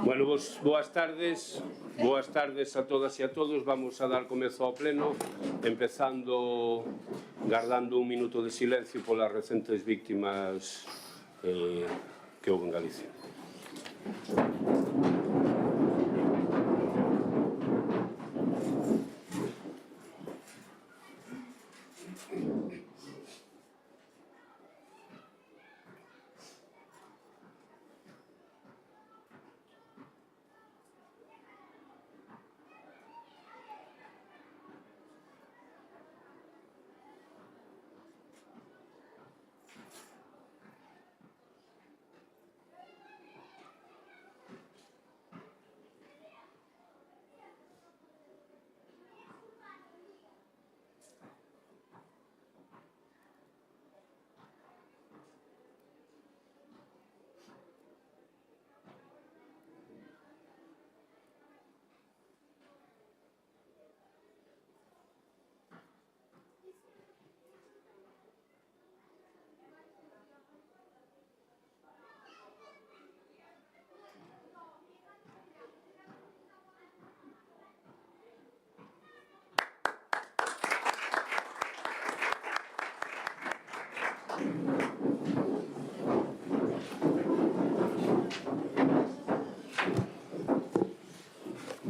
Bueno, boas tardes a todas e a todos. Vamos a dar comezo ao pleno, empezando guardando un minuto de silencio polas recentes víctimas que houve en Galicia.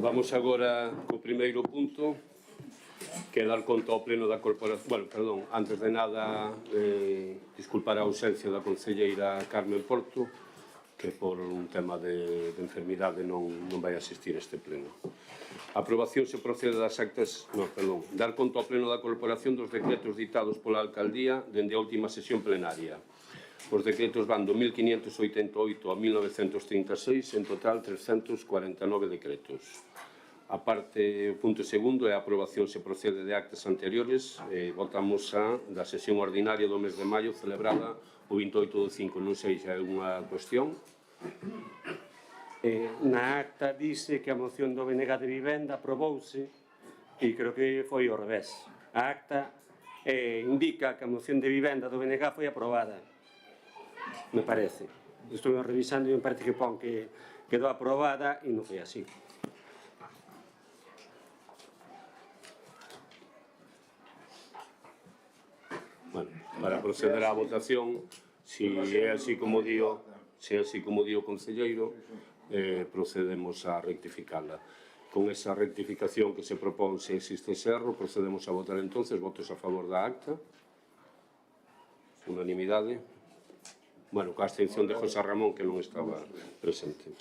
Vamos agora co primeiro punto, que é dar conta ao pleno da corporación. Bueno, perdón, antes de nada, disculpar a ausencia da concelleira Carmen Porto, que por un tema de enfermidade non vai asistir a este pleno. A aprobación se procede das actas... No, perdón. Dar conta ao pleno da corporación dos decretos ditados pola alcaldía dende a última sesión plenaria. Os decretos van do 1588 ao 1936, en total 349 decretos. A parte, o punto segundo é a aprobación se procede de actas anteriores. Votamos a da sesión ordinaria do mes de maio celebrada o 28 do 5. Non sei se hai unha cuestión. Na acta dice que a moción do BNG de vivenda aprobouse e creo que foi ao revés. A acta indica que a moción de vivenda do BNG foi aprobada, me parece. Estou revisando e me parece que pon que quedou aprobada e non foi así. Bueno, para proceder á votación, se é así como di o concelleiro, procedemos a rectificala. Con esa rectificación que se propón, se existe ese erro, procedemos a votar entonces. Votos a favor da acta. Unanimidade. Bueno, coa abstención de José Ramón, que non estaba presente.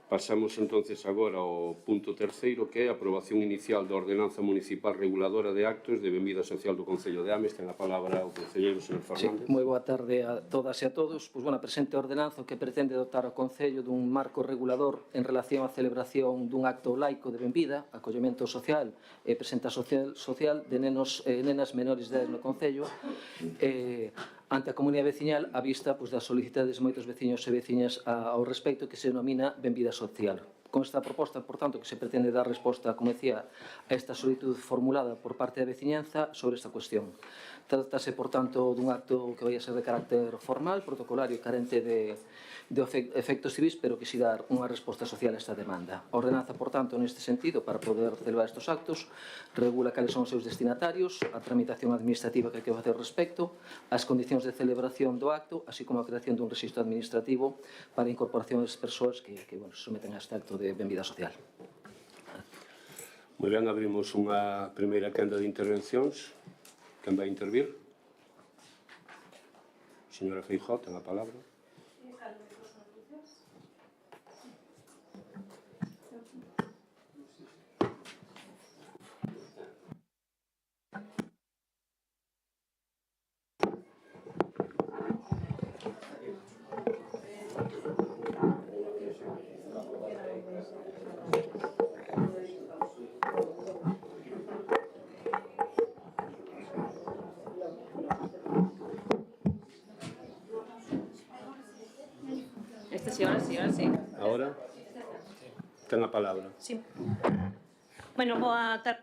Pasamos entonces agora ao punto terceiro, que é a aprobación inicial da ordenanza municipal reguladora de actos de benvida social do Concello de Ames. Ten a palabra o concelleiro, señor Fernández. Sí, moi boa tarde a todas e a todos. Pois, bueno, a presente ordenanza que pretende dotar ao Concello dun marco regulador en relación á celebración dun acto laico de benvida, acollemento social e presenta social de nenos e nenas menores de edad no Concello, ante a comunidade veciñal a vista das solicitades de moitos veciños e veciñas ao respecto, que se denomina benvida social. Con esta proposta, por tanto, que se pretende dar resposta, como decía, a esta solicitud formulada por parte da veciñanza sobre esta cuestión. Trátase, por tanto, dun acto que vai a ser de carácter formal, protocolario e carente de efectos civis, pero que si dar unha resposta social a esta demanda. A ordenanza, por tanto, neste sentido, para poder celebrar estes actos, regula cales son os seus destinatarios, a tramitación administrativa que hai que facer ao respecto, as condicións de celebración do acto, así como a creación dun registro administrativo para a incorporación das persoas que se someten a este acto de benvida social. Moi ben, abrimos unha primeira quenda de intervencións. Quen vai intervir? Señora Feijóo, ten a palabra. Ahora sí. Ahora? Ten a palabra. Sí. Bueno, boa tarde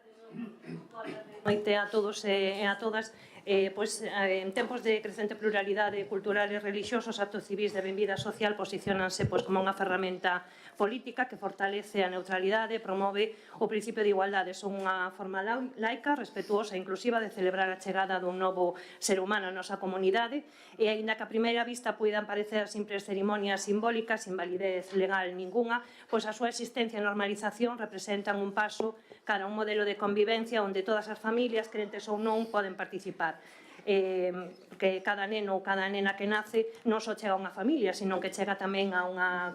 a todos e a todas. En tempos de crecente pluralidade cultural e religiosa, os actos civís de benvida social posicionanse como unha ferramenta política que fortalece a neutralidade e promove o principio de igualdade. Son unha forma laica, respetuosa e inclusiva de celebrar a chegada dun novo ser humano á nosa comunidade, e aínda que a primeira vista poidan parecer simples cerimonias simbólicas, sin validez legal ningunha, pois a súa existencia e normalización representan un paso cara a un modelo de convivencia onde todas as familias, crentes ou non, poden participar. Que cada neno ou cada nena que nace non só chega a unha familia, sino que chega tamén a unha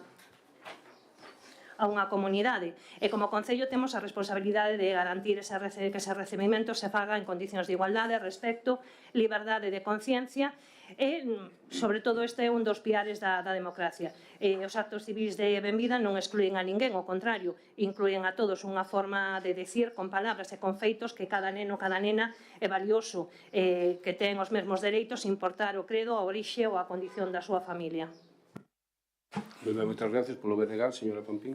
comunidade. E como Concello temos a responsabilidade de garantir que ese recibimento se faga en condicións de igualdade, respecto, liberdade de conciencia e, sobre todo, este é un dos piares da democracia. Os actos civís de benvida non excluen a ninguén, ao contrario, incluen a todos unha forma de decir con palabras e con feitos que cada neno, cada nena é valioso, que ten os mesmos dereitos, sin importar o credo, a orixe ou a condición da súa familia. Moitas gracias polo BNG, señora Pampín.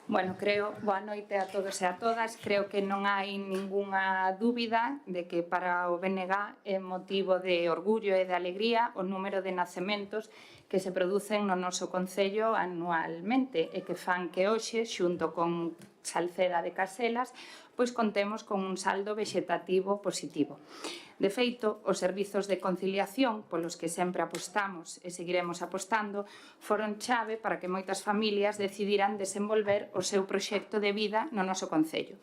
Bueno, boa noite a todos e a todas. Creo que non hai ningunha dúbida de que para o BNG é motivo de orgullo e de alegría o número de nacementos que se producen no noso Concello anualmente e que fan que hoxe, xunto con Salceda de Caselas, pois contemos con un saldo vexetativo positivo. De feito, os servizos de conciliación polos que sempre apostamos e seguiremos apostando foron chave para que moitas familias decidiran desenvolver o seu proxecto de vida no noso Concello.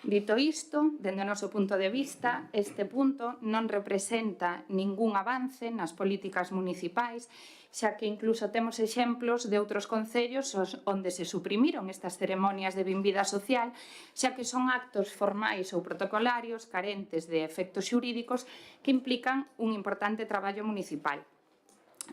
Dito isto, dende o noso punto de vista, este punto non representa ningún avance nas políticas municipais, xa que incluso temos exemplos de outros concellos onde se suprimiron estas ceremonias de benvida social, xa que son actos formais ou protocolarios carentes de efectos xurídicos que implican un importante traballo municipal.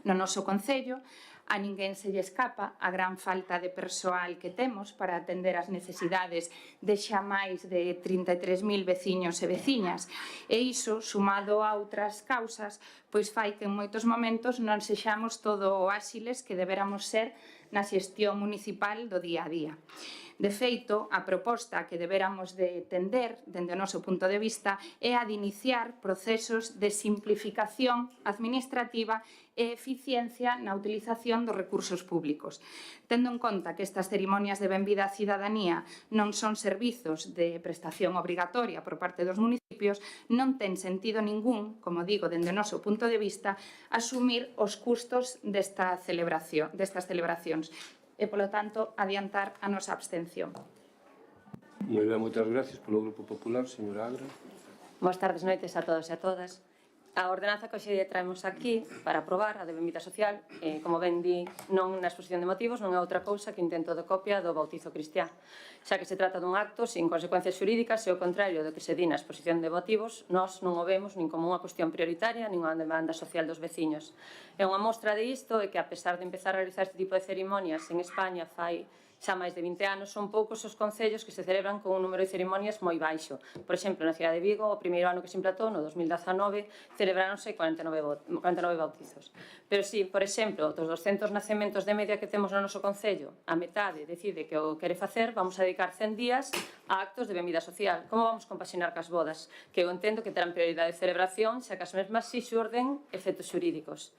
No noso Concello, a ninguén se lle escapa a gran falta de persoal que temos para atender as necesidades de xa máis de 33.000 veciños e veciñas. E iso, sumado a outras causas, pois fai que en moitos momentos non sexamos todo áxiles que deberamos ser na xestión municipal do día a día. De feito, a proposta que deberamos de tender, dende o noso punto de vista, é a de iniciar procesos de simplificación administrativa e eficiencia na utilización dos recursos públicos. Tendo en conta que estas cerimonias de benvida á cidadanía non son servizos de prestación obrigatoria por parte dos municipios, non ten sentido ningún, como digo, dende o noso punto de vista, asumir os custos destas celebracións. E, polo tanto, adiantar a nosa abstención. Moi ben, moitas gracias polo Grupo Popular, señora Agra. Boas tardes, noites a todos e a todas. A ordenanza que hoxe traemos aquí para aprobar, a de benvida social, como ben di, non na exposición de motivos, non é outra cousa que intento de copia do bautizo cristián, xa que se trata dun acto sin consecuencias xurídicas e ao contrario do que se di na exposición de motivos, nós non o vemos nin como unha cuestión prioritaria nin unha demanda social dos veciños. E unha mostra de isto é que, a pesar de empezar a realizar este tipo de cerimonias en España fai xa máis de 20 anos, son poucos os concellos que se celebran con un número de cerimonias moi baixo. Por exemplo, na cidade de Vigo, o primeiro ano que se implantou, no 2019, celebráronse 49 bautizos. Pero si, por exemplo, dos 200 nacementos de media que temos no noso concello, a metade decide que o quere facer, vamos a dedicar 100 días a actos de benvida social. Como vamos compaxinar cas bodas? Que eu entendo que terán prioridade de celebración, xa que as mesmas si xurden efectos xurídicos.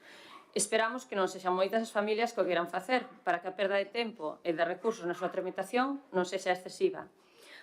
Esperamos que non sexan moitas as familias que o queiran facer, para que a perda de tempo e de recursos na súa tramitación non sexa excesiva.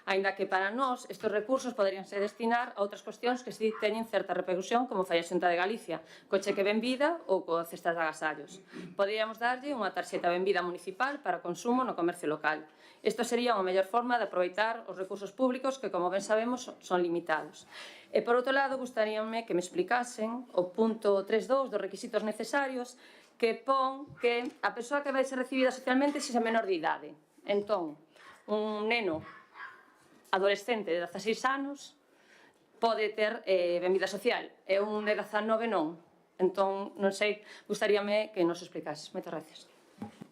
Aínda que para nós estes recursos poderíanse destinar a outras cuestións que si teñen certa repercusión, como fai a Xunta de Galicia, co cheque benvida ou co cestas de agasallos. Poderíamos darlle unha tarxeta benvida municipal para consumo no comercio local. Isto sería unha mellor forma de aproveitar os recursos públicos que, como ben sabemos, son limitados. E, por outro lado, gustaríame que me explicasen o punto 3.2 dos requisitos necesarios que pon que a persoa que vai ser recibida socialmente sexa menor de idade. Entón, un neno adolescente de 16 anos pode ter benvida social e un de 19 non. Entón, non sei, gustaríame que nos explicases. Moitas gracias.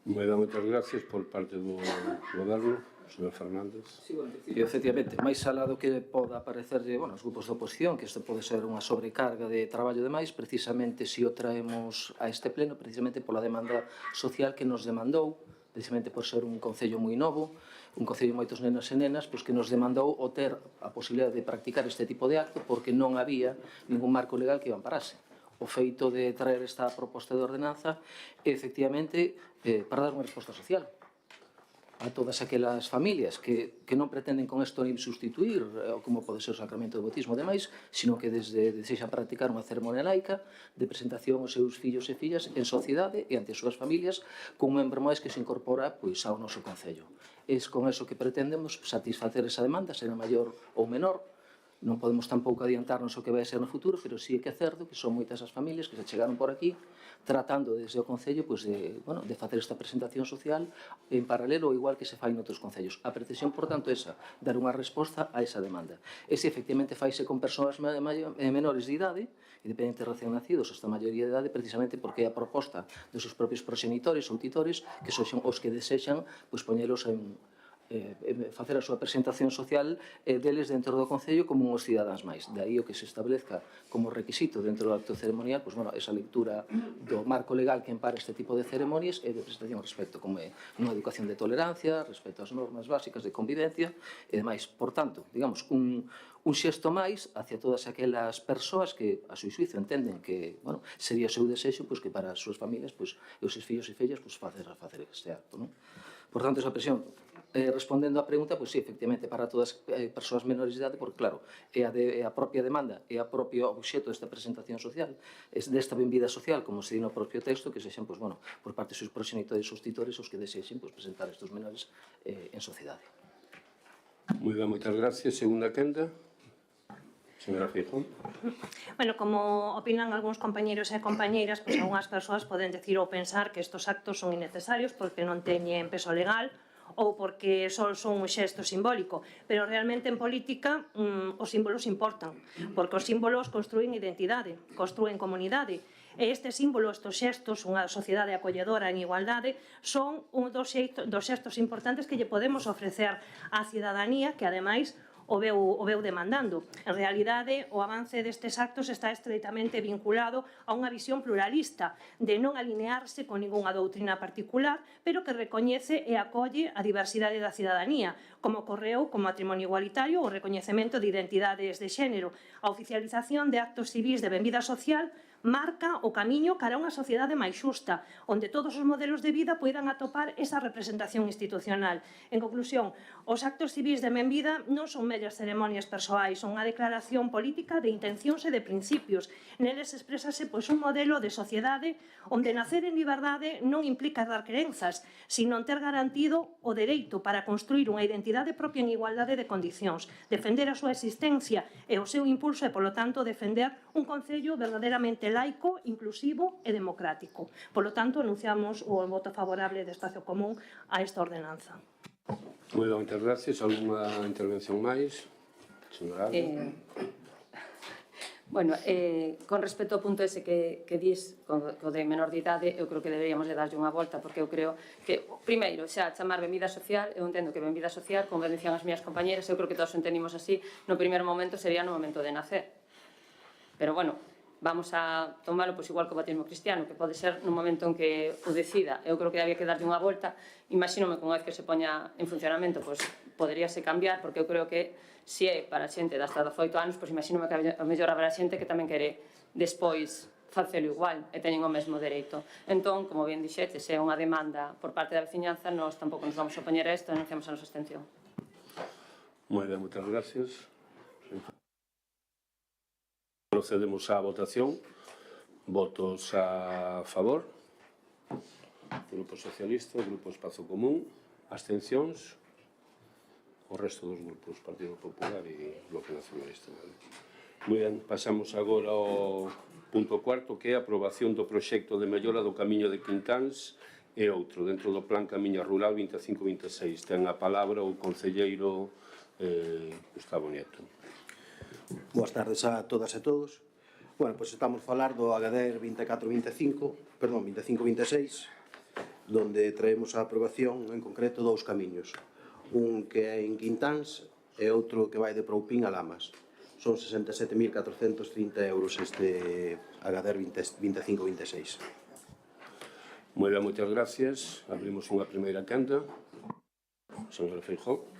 Moitas gracias por parte do Goberno, señor Fernández. E, efectivamente, máis alá do que poda parecerlle aos grupos de oposición, que isto pode ser unha sobrecarga de traballo demais, precisamente se o traemos a este pleno, precisamente pola demanda social que nos demandou precisamente por ser un concello moi novo, un concello de moitos nenos e nenas, pois que nos demandou o ter a posibilidade de practicar este tipo de acto porque non había ningún marco legal que o amparase. O feito de traer esta proposta de ordenanza é, efectivamente, para dar unha resposta social a todas aquelas familias que non pretenden con isto nin sustituir como pode ser o sacramento do bautismo e demais, sino que desexan practicar unha ceremonia laica de presentación aos seus fillos e fillas en sociedade e ante as súas familias cun membro máis que se incorpora pois, ao noso concello. É con eso que pretendemos satisfacer esa demanda, será maior ou menor. Non podemos tampouco adiantarnos o que vai ser no futuro, pero sí que é certo que son moitas as familias que se chegaron por aquí tratando desde o Concello pois, de facer esta presentación social en paralelo ao igual que se fai noutros concellos. A pretensión, por tanto, é esa, dar unha resposta a esa demanda. E se efectivamente faise con persoas menores de idade, independentes recién nacidos, hasta a maioría de idade, precisamente porque é a proposta dos seus propios proxenitores ou titores que son os que desexan pois, poñelos en facer a súa presentación social deles dentro do Concello como uns cidadáns máis. De aí o que se establezca como requisito dentro do acto ceremonial esa lectura do marco legal que empara este tipo de ceremonias e de presentación respecto como é unha educación de tolerancia, respecto ás normas básicas de convivencia e demais. Por tanto, digamos, un xesto máis hacia todas aquelas persoas que a seu xuizo entenden que sería o seu desexo que para as súas familias e os seus fillos e fillas facer este acto. Por tanto, esa presión respondendo á pregunta, pois sí, efectivamente, para todas as persoas menores de idade, porque, claro, é a propia demanda, é a propio obxeto desta presentación social, desta benvida social, como se di no propio texto, que sexan, por parte dos seus proxenitores e sustitores os que desexen presentar estes menores en sociedade. Moi ben, moitas gracias. Segunda quenda. Señora Feijón. Bueno, como opinan algúns compañeiros e compañeiras, pois algunhas persoas poden decir ou pensar que estes actos son innecesarios porque non teñen peso legal ou porque só son un xesto simbólico, pero realmente en política os símbolos importan, porque os símbolos construen identidade, construen comunidade, e estes símbolos, estes xestos, unha sociedade acolledora en igualdade, son un dos xestos importantes que lle podemos ofrecer á cidadanía, que ademais o veu demandando. En realidade, o avance destes actos está estreitamente vinculado a unha visión pluralista de non alinearse con ningunha doutrina particular, pero que recoñece e acolle a diversidade da cidadanía, como ocorreu co matrimonio igualitario ou o recoñecemento de identidades de xénero. A oficialización de actos civís de benvida social marca o camiño cara a unha sociedade máis xusta, onde todos os modelos de vida poidan atopar esa representación institucional. En conclusión, os actos civís de benvida non son mellas ceremonias persoais, son unha declaración política de intencións e de principios. Neles expresase un modelo de sociedade onde nacer en liberdade non implica dar crenzas, sino ter garantido o dereito para construir unha identidade propia en igualdade de condicións, defender a súa existencia e o seu impulso e, polo tanto, defender un concello verdadeiramente laico, inclusivo e democrático. Polo tanto, anunciamos o voto favorable de Espacio Común a esta ordenanza. Moi ben, moitas gracias. Alguna intervención máis? Señora Alba. Bueno, con respecto ao punto ese que dis, co de menor de idade, eu creo que deberíamos de darlle unha volta, porque eu creo que, primeiro, xa chamar benvida social, eu entendo que benvida social, como dicían as miñas compañeras, eu creo que todos entendimos así, no primeiro momento sería no momento de nacer. Pero, bueno, vamos a tomarlo igual que o batismo cristiano, que pode ser no momento en que o decida. Eu creo que había que darlle unha volta. Imagínome que unha vez que se poña en funcionamento, poderíase cambiar, porque eu creo que se é para xente de hasta 18 anos, imagínome que a mellor habrá xente que tamén quere despois facelo igual e teñen o mesmo dereito. Entón, como ben dixete, se é unha demanda por parte da veciñanza, nós tampouco nos vamos a opoñer a isto e anunciamos a nosa abstención. Moi ben, moitas gracias. Procedemos á votación. Votos a favor. Grupo Socialista, Grupo Espazo Común. Abstencións. O resto dos grupos, Partido Popular e Bloque Nacionalista. Moi ben, pasamos agora ao punto cuarto, que é a aprobación do proxecto de mellora do Camiño de Quintáns e outro, dentro do Plan Camiño Rural 25-26. Ten a palabra o concelleiro Gustavo Nieto. Boas tardes a todas e todos. Bueno, pois estamos a falar do AGADER 25-26, donde traemos a aprobación en concreto dous camiños. Un que é en Quintáns e outro que vai de Proupín a Lamas. Son 67.430 euros este AGADER 25-26. Moi ben, moitas gracias. Abrimos unha primeira quenda. Señora Feijóo.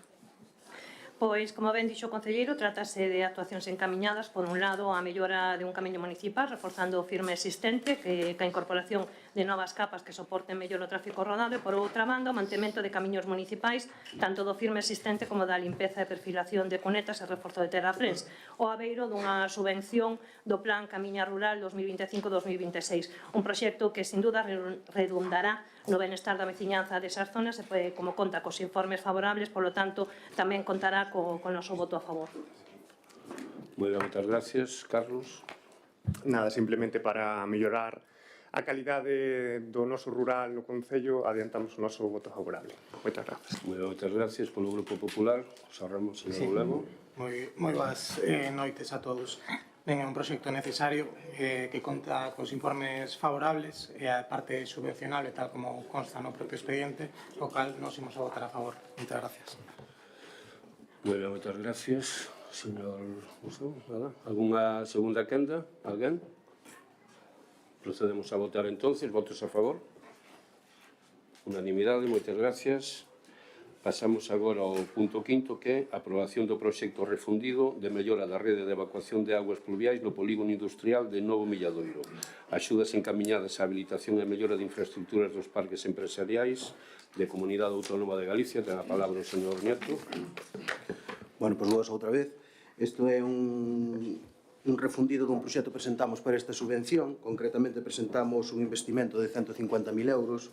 Pois, como ben dixo o concelleiro, trátase de actuacións encamiñadas, por un lado, a mellora de un camiño municipal, reforzando o firme existente, que a incorporación de novas capas que soporten mellor o tráfico rodado, e, por outra banda, o mantemento de camiños municipais, tanto do firme existente como da limpeza e perfilación de cunetas e reforzo de terrafrens, o abeiro dunha subvención do Plan Camiña Rural 2025-2026, un proxecto que, sin duda, redundará no benestar da veciñanza desas zonas e, como conta cos informes favorables, polo tanto, tamén contará co noso voto a favor. Moi ben, moitas gracias. Carlos. Nada, simplemente para mellorar a calidade do noso rural no Concello, adiantamos o noso voto favorable. Moitas gracias. Moi ben, moitas gracias polo Grupo Popular. José Ramos, señor Ulemo. Moi boas noites a todos. Ben, é un proxecto necesario que conta cos informes favorables e a parte subvencionable, tal como consta no propio expediente, o cal nos imos a votar a favor. Moitas gracias. Moi ben, moitas gracias. Señor Museu, nada? Alguna segunda quenda? Alguén? Procedemos a votar entonces. Votos a favor? Unanimidade, moitas gracias. Pasamos agora ao punto quinto, que é a aprobación do proxecto refundido de mellora da rede de evacuación de aguas pluviais no polígono industrial de Novo Milladoiro. Axudas encamiñadas á habilitación e mellora de infraestructuras dos parques empresariais de Comunidade Autónoma de Galicia. Ten a palabra o señor Nieto. Bueno, pois vos outra vez. Isto é un refundido dun proxecto que presentamos para esta subvención. Concretamente presentamos un investimento de 150.000 euros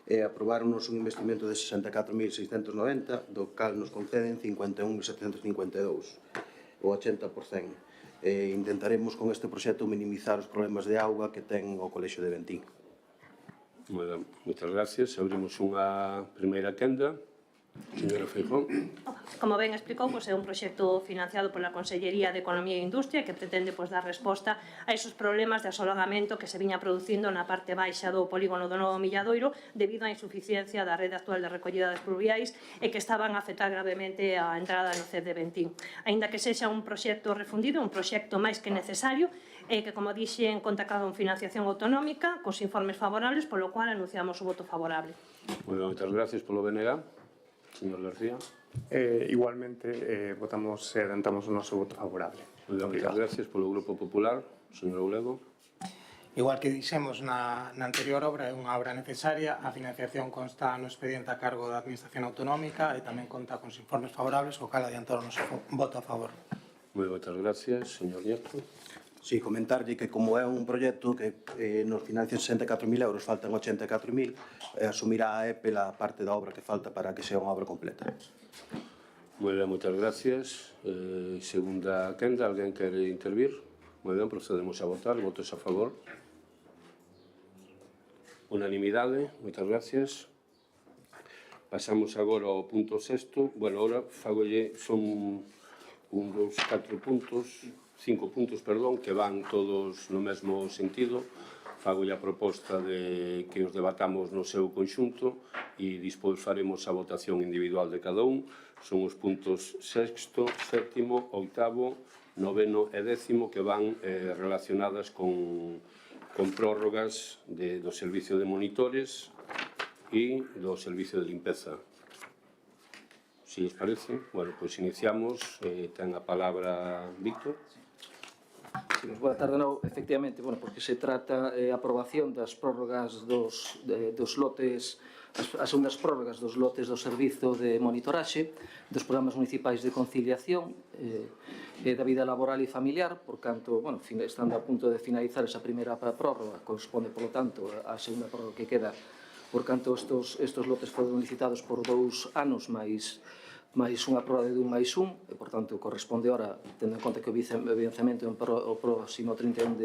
e aprobaronos un investimento de 64.690, do cal nos conceden 51.752, o 80%. Intentaremos con este proxecto minimizar os problemas de auga que ten o Colexio de Bentín. Moitas gracias. Abrimos unha primeira quenda. Señora Feijóo. Como ben explicou, é un proxecto financiado pola Consellería de Economía e Industria que pretende dar resposta a esos problemas de asolagamento que se viña producindo na parte baixa do polígono do Novo Milladoiro debido á insuficiencia da rede actual de recollida das pluviais e que estaban a afectar gravemente a entrada no CED de Bentín. Aínda que sexa un proxecto refundido, un proxecto máis que necesario e que, como dixen, conta con financiación autonómica, cos informes favorables, polo cual anunciamos o voto favorable. Moitas gracias polo BNG. Señor García. Igualmente, votamos e adiantamos o noso voto favorable. Moitas gracias polo Grupo Popular. Señor Ulego. Igual que dixemos na anterior obra, é unha obra necesaria. A financiación consta no expediente a cargo da Administración Autonómica e tamén conta con os informes favorables, o cal adiantar o noso voto a favor. Moitas gracias. Señor Nieto. Sí, comentarlle que como é un proxecto que nos financian 64.000 euros, faltan 84.000, asumirá a EPE a parte da obra que falta para que sea unha obra completa. Moi ben, moitas gracias. Segunda quenda, alguén quere intervir? Moi ben, procedemos a votar. Votos a favor. Unanimidade, moitas gracias. Pasamos agora ao punto sexto. Bueno, agora fagolle, son 5 puntos, que van todos no mesmo sentido. Fagolle a proposta de que os debatamos no seu conxunto e despois faremos a votación individual de cada un. Son os puntos sexto, sétimo, oitavo, noveno e décimo que van relacionadas con prórrogas do servicio de monitores e do servicio de limpeza. Si os parece, bueno, pois iniciamos. Ten a palabra Víctor. Boa tarde, non, efectivamente, bueno, porque se trata a aprobación das prórrogas dos lotes, as segundas prórrogas dos lotes do servizo de monitoraxe dos programas municipais de conciliación da vida laboral e familiar, por canto, bueno, estando a punto de finalizar esa primeira prórroga, corresponde, polo tanto, a segunda prórroga que queda, por canto estos lotes foron licitados por 2 anos máis unha prórroga de 1+1, e, por tanto, corresponde ora, tendo en conta que o vencemento é o próximo 31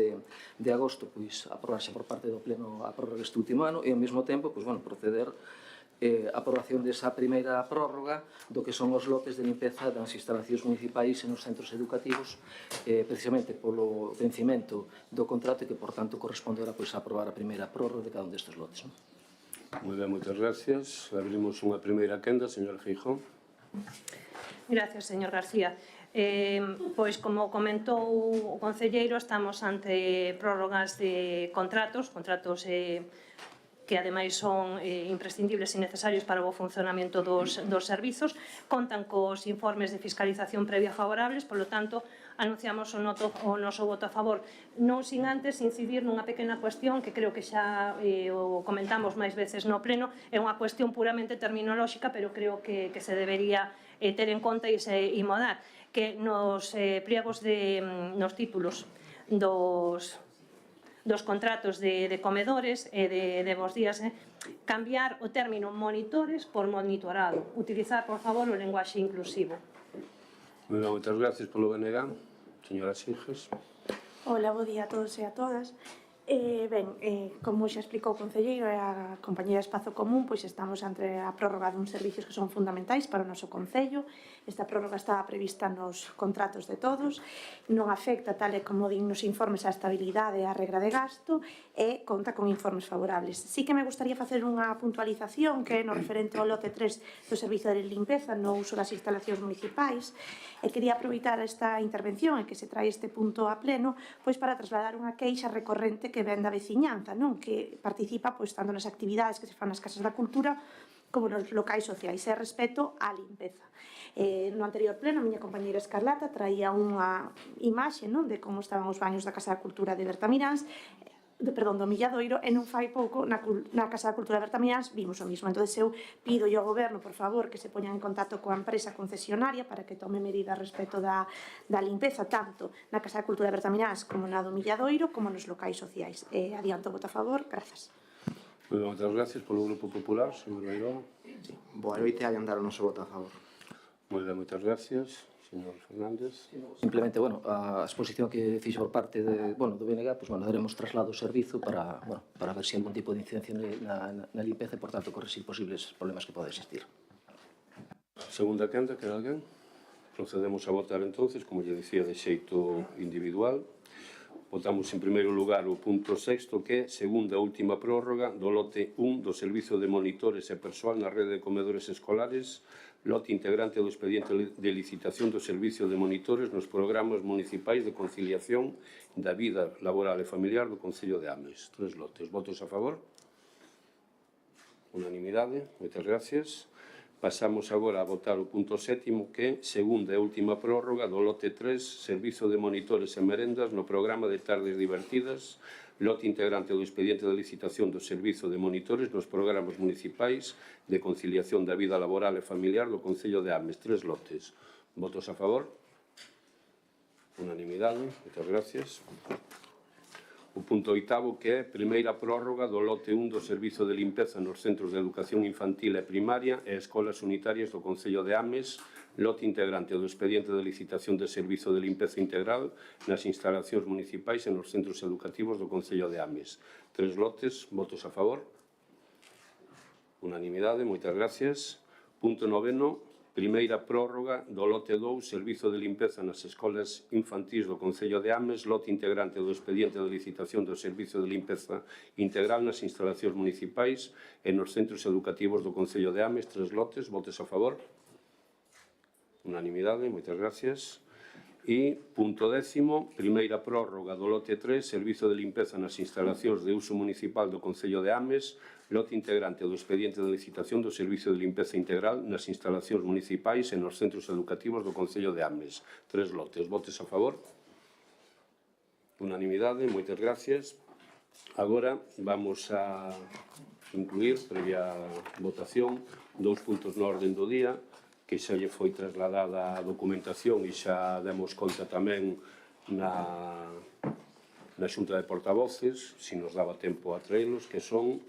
de agosto, pois, aprobarse por parte do Pleno a prórroga este último ano, e, ao mesmo tempo, pois, bueno, proceder a aprobación desa primeira prórroga do que son os lotes de limpeza das instalacións municipais e nos centros educativos, precisamente polo vencimento do contrato, e que, por tanto, corresponde ora, pois, a aprobar a primeira prórroga de cada un destes lotes. Moi ben, moitas gracias. Abrimos unha primeira quenda, señor Feijóo. Gracias, señor García. Pois, como comentou o concelleiro, estamos ante prórrogas de contratos que ademais son imprescindibles e necesarios para o funcionamento dos servizos, contan cos informes de fiscalización previa favorables, polo tanto, anunciamos o noso voto a favor. Non sin antes incidir nunha pequena cuestión que creo que xa o comentamos máis veces no pleno, é unha cuestión puramente terminolóxica, pero creo que se debería ter en conta e modar, que nos pliegos nos títulos dos contratos de comedores e de bos días, cambiar o término monitores por monitorado. Utilizar, por favor, o lenguaxe inclusivo. Moi ben, moitas gracias polo BNG. Señora Singes. Hola, bo día a todos e a todas. Como xa explicou o concelleiro e a compañera Espazo Común, pois estamos ante a prórroga duns servicios que son fundamentais para o noso concello. Esta prórroga estaba prevista nos contratos de todos, non afecta, tal e como din nos informes, a estabilidade e a regra de gasto e conta con informes favorables. Sí que me gustaría facer unha puntualización que é no referente ao lote 3 do servicio de limpeza no uso das instalacións municipais e quería aproveitar esta intervención e que se trae este punto a pleno pois para trasladar unha queixa recorrente que ven da veciñanza, non? Que participa pois tanto nas actividades que se fan nas casas da cultura como nos locais sociais e respecto á limpeza. No anterior pleno, a miña compañeira Escarlata traía unha imaxe, non, de como estaban os baños da Casa da Cultura de Bertamiráns, do Milladoiro, e non fai pouco na Casa da Cultura de Bertamiráns vimos o mismo. Entón, eu pido ao Goberno, por favor, que se poñan en contacto coa empresa concesionaria para que tome medidas respecto da limpeza, tanto na Casa da Cultura de Bertamiráns como na do Milladoiro, como nos locais sociais. Adianto o voto a favor, grazas. Moitas gracias polo Grupo Popular, señor Bairoa. Boa noite, adiantar o noso voto a favor. Moi ben, moitas gracias. Señor Fernández. Simplemente, a exposición que fixo por parte do BNG, daremos traslado ao servizo para ver se hai algún tipo de incidencia na limpeza e, por tanto, corrixir posibles problemas que poden existir. Segunda quenda, queda alguén? Procedemos a votar entonces, como lle dicía, de xeito individual. Votamos en primeiro lugar o punto sexto, que é segunda última prórroga do lote 1 do Servizo de Monitores e Persoal na Rede de Comedores Escolares, lote integrante do expediente de licitación do Servicio de Monitores nos programas municipais de conciliación da vida laboral e familiar do Concello de Ames. 3 lotes. Votos a favor? Unanimidade. Moitas gracias. Pasamos agora a votar o punto sétimo, que é segunda e última prórroga do lote 3, Servizo de Monitores e Merendas no programa de tardes divertidas, lote integrante do expediente de licitación do Servizo de Monitores nos programas municipais de conciliación da vida laboral e familiar do Concello de Ames. 3 lotes. Votos a favor? Unanimidade. Moitas gracias. O punto oitavo, que é primeira prórroga do lote 1 do Servizo de Limpeza nos Centros de Educación Infantil e Primaria e Escolas Unitarias do Concello de Ames, lote integrante do expediente de licitación de Servizo de Limpeza Integral nas instalacións municipais e nos centros educativos do Concello de Ames. 3 lotes. Votos a favor? Unanimidade. Moitas gracias. Punto noveno, primeira prórroga do lote 2, Servizo de Limpeza nas Escolas Infantís do Concello de Ames, lote integrante do expediente de licitación do Servizo de Limpeza Integral nas instalacións municipais e nos centros educativos do Concello de Ames. 3 lotes. Votos a favor? Unanimidade. Moitas gracias. E, punto décimo, primeira prórroga do lote 3, Servizo de Limpeza nas instalacións de uso municipal do Concello de Ames, lote integrante do expediente de licitación do Servizo de Limpeza Integral nas instalacións municipais e nos centros educativos do Concello de Ames. 3 lotes. Votos a favor? Unanimidade. Moitas gracias. Agora vamos a incluir, previa votación, 2 puntos no orden do día, que xa lle foi trasladada a documentación e xa demos conta tamén na Xunta de Portavoces, se nos daba tempo a traelos, que son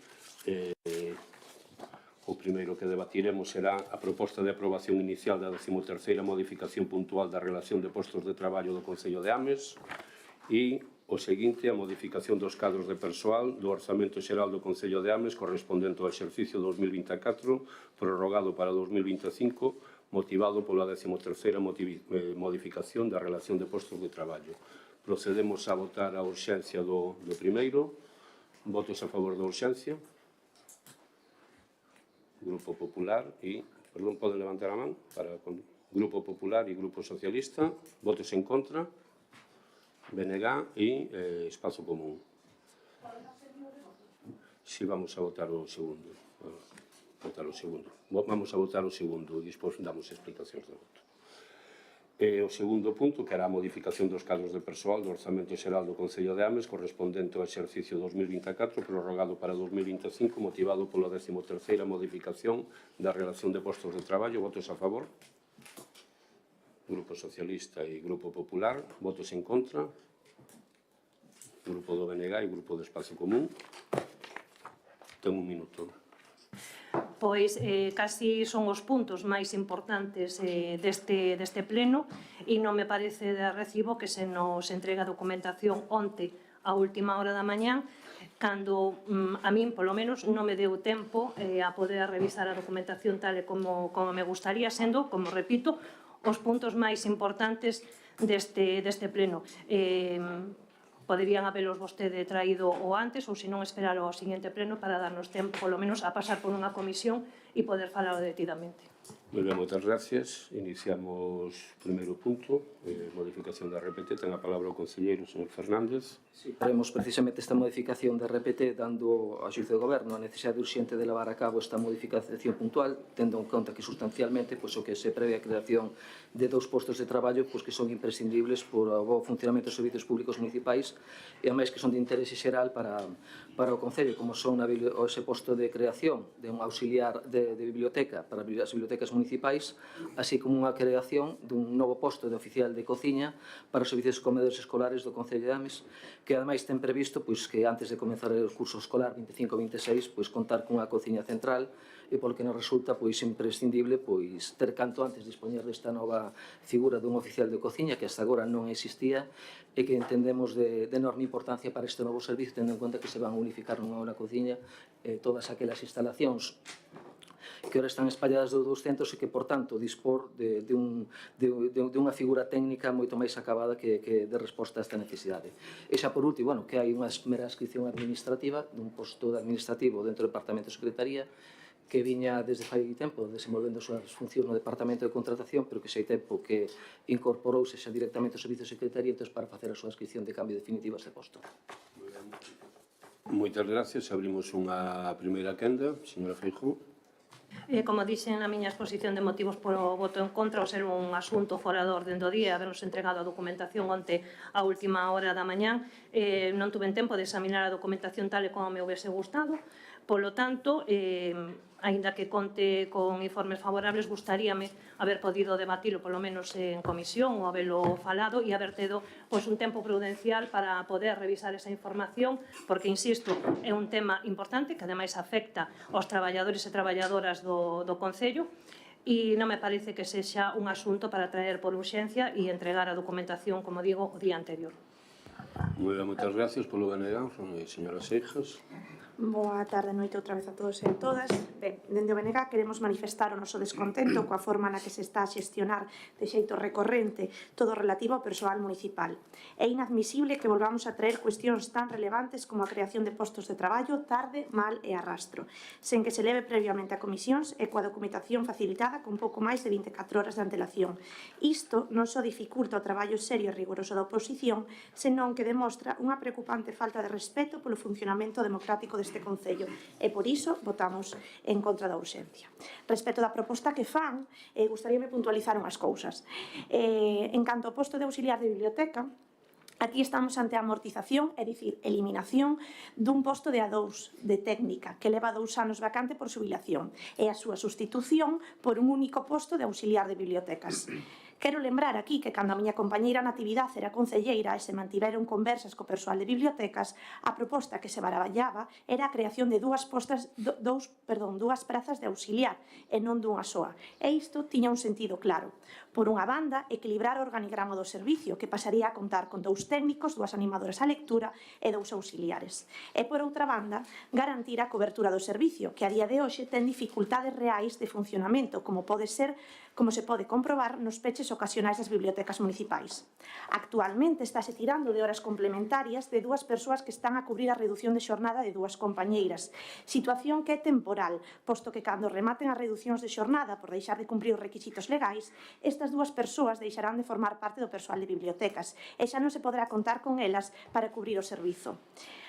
o primeiro que debatiremos será a proposta de aprobación inicial da 13ª modificación puntual da relación de postos de traballo do Concello de Ames e o seguinte, a modificación dos cadros de persoal do Orzamento Xeral do Concello de Ames correspondente ao exercicio 2024, prorrogado para 2025, motivado pola 13ª modificación da relación de postos de traballo. Procedemos a votar a urxencia do primeiro. Votos a favor da urxencia. Grupo Popular e... Perdón, poden levantar a man para Grupo Popular e Grupo Socialista. Votos en contra. BNG e Espazo Común. Si vamos a votar o segundo. Vamos a votar o segundo e despois damos explicacións de voto. O segundo punto, que era a modificación dos cadros de persoal do Orzamento Xeral do Concello de Ames correspondente ao exercicio 2024 prorrogado para 2025 motivado pola 13ª modificación da relación de postos de traballo. Votos a favor? Grupo Socialista e Grupo Popular. Votos en contra? Grupo do BNG e Grupo do Espacio Común. Ten un minuto. Pois casi son os puntos máis importantes deste pleno e non me parece de recibo que se nos entrega documentación onte a última hora da mañá cando a min, polo menos, non me deu tempo a poder revisar a documentación tal e como me gustaría, sendo, como repito, os puntos máis importantes deste pleno. Poderían habelos vostede traído o antes ou se non esperar ao seguinte pleno para darnos tempo, polo menos, a pasar por unha comisión e poder falar detidamente. Moi ben, moitas gracias. Iniciamos o primeiro punto, modificación da RPT. Ten a palabra o concelleiro, señor Fernández. Sí, faremos precisamente esta modificación da RPT dando a xuízo do Goberno a necesidade urxente de levar a cabo esta modificación puntual, tendo en conta que sustancialmente o que se prevé a creación de 2 postos de traballo que son imprescindibles por o bo funcionamento dos servicios públicos municipais e a máis que son de interese xeral para o Concello, como son ese posto de creación de un auxiliar de biblioteca para as bibliotecas municipais, así como unha creación dun novo posto de oficial de cociña para os servicios de comedores escolares do Concello de Ames, que ademais ten previsto que antes de comenzar o curso escolar 25-26 contar cunha cociña central e polo que nos resulta imprescindible ter canto antes dispoñer desta nova figura dun oficial de cociña que hasta agora non existía e que entendemos de enorme importancia para este novo servicio, tendo en conta que se van a unificar nunha cociña todas aquelas instalacións que ahora están espalladas do 200 e que, por tanto, dispor dunha figura técnica moito máis acabada que de resposta a esta necesidade. E xa por último, que hai unha mera inscripción administrativa dun posto administrativo dentro do Departamento de Secretaría que viña desde fai tempo desenvolvendo as súas funcións no Departamento de Contratación, pero que xa hai tempo que incorporouse xa directamente ao Servicio de Secretaría para facer a súa inscripción de cambio definitiva a este posto. Moitas gracias. Abrimos unha primeira quenda. Señora Feijóo. Como dixen na miña exposición de motivos polo voto en contra, ao ser un asunto fora do orden do día, habernos entregado a documentación onte a última hora da mañán, non tuve tempo de examinar a documentación tal e como me houvese gustado. Polo tanto, aínda que conte con informes favorables, gustaríame haber podido debatilo polo menos en comisión ou habelo falado e haber tido un tempo prudencial para poder revisar esa información, porque, insisto, é un tema importante que ademais afecta aos traballadores e traballadoras do Concello e non me parece que sexa un asunto para traer por urxencia e entregar a documentación, como digo, o día anterior. Moitas gracias polo BNG, señora Seijas. Boa tarde, noite outra vez a todos e a todas. Ben, dende o BNG queremos manifestar o noso descontento coa forma na que se está a xestionar de xeito recorrente todo relativo ao persoal municipal. É inadmisible que volvamos a traer cuestións tan relevantes como a creación de postos de traballo tarde, mal e arrastro, sen que se leve previamente a comisións e coa documentación facilitada con pouco máis de 24 horas de antelación. Isto non só dificulta o traballo serio e rigoroso da oposición, senón que demostra unha preocupante falta de respeto polo funcionamento democrático deste Concello e por iso votamos en contra da urxencia. Respecto da proposta que fan, gustaríame puntualizar unhas cousas. En canto ao posto de auxiliar de biblioteca, aquí estamos ante a amortización, é dicir, eliminación dun posto de A2 de técnica que leva 2 anos vacante por xubilación e a súa sustitución por un único posto de auxiliar de bibliotecas. Quero lembrar aquí que cando a miña compañeira Natividad era concelleira e se mantiveron conversas co persoal de bibliotecas, a proposta que se baraballaba era a creación de dúas prazas de auxiliar e non dunha soa. E isto tiña un sentido claro. Por unha banda, equilibrar o organigrama do servicio, que pasaría a contar con 2 técnicos, 2 animadoras á lectura e 2 auxiliares. E por outra banda, garantir a cobertura do servicio, que a día de hoxe ten dificultades reais de funcionamento, como se pode comprobar nos peches ocasionais das bibliotecas municipais. Actualmente estáse tirando de horas complementarias de 2 persoas que están a cubrir a redución de xornada de 2 compañeiras, situación que é temporal, posto que cando rematen as reducións de xornada por deixar de cumprir os requisitos legais, estas 2 persoas deixarán de formar parte do persoal de bibliotecas e xa non se poderá contar con elas para cubrir o servizo.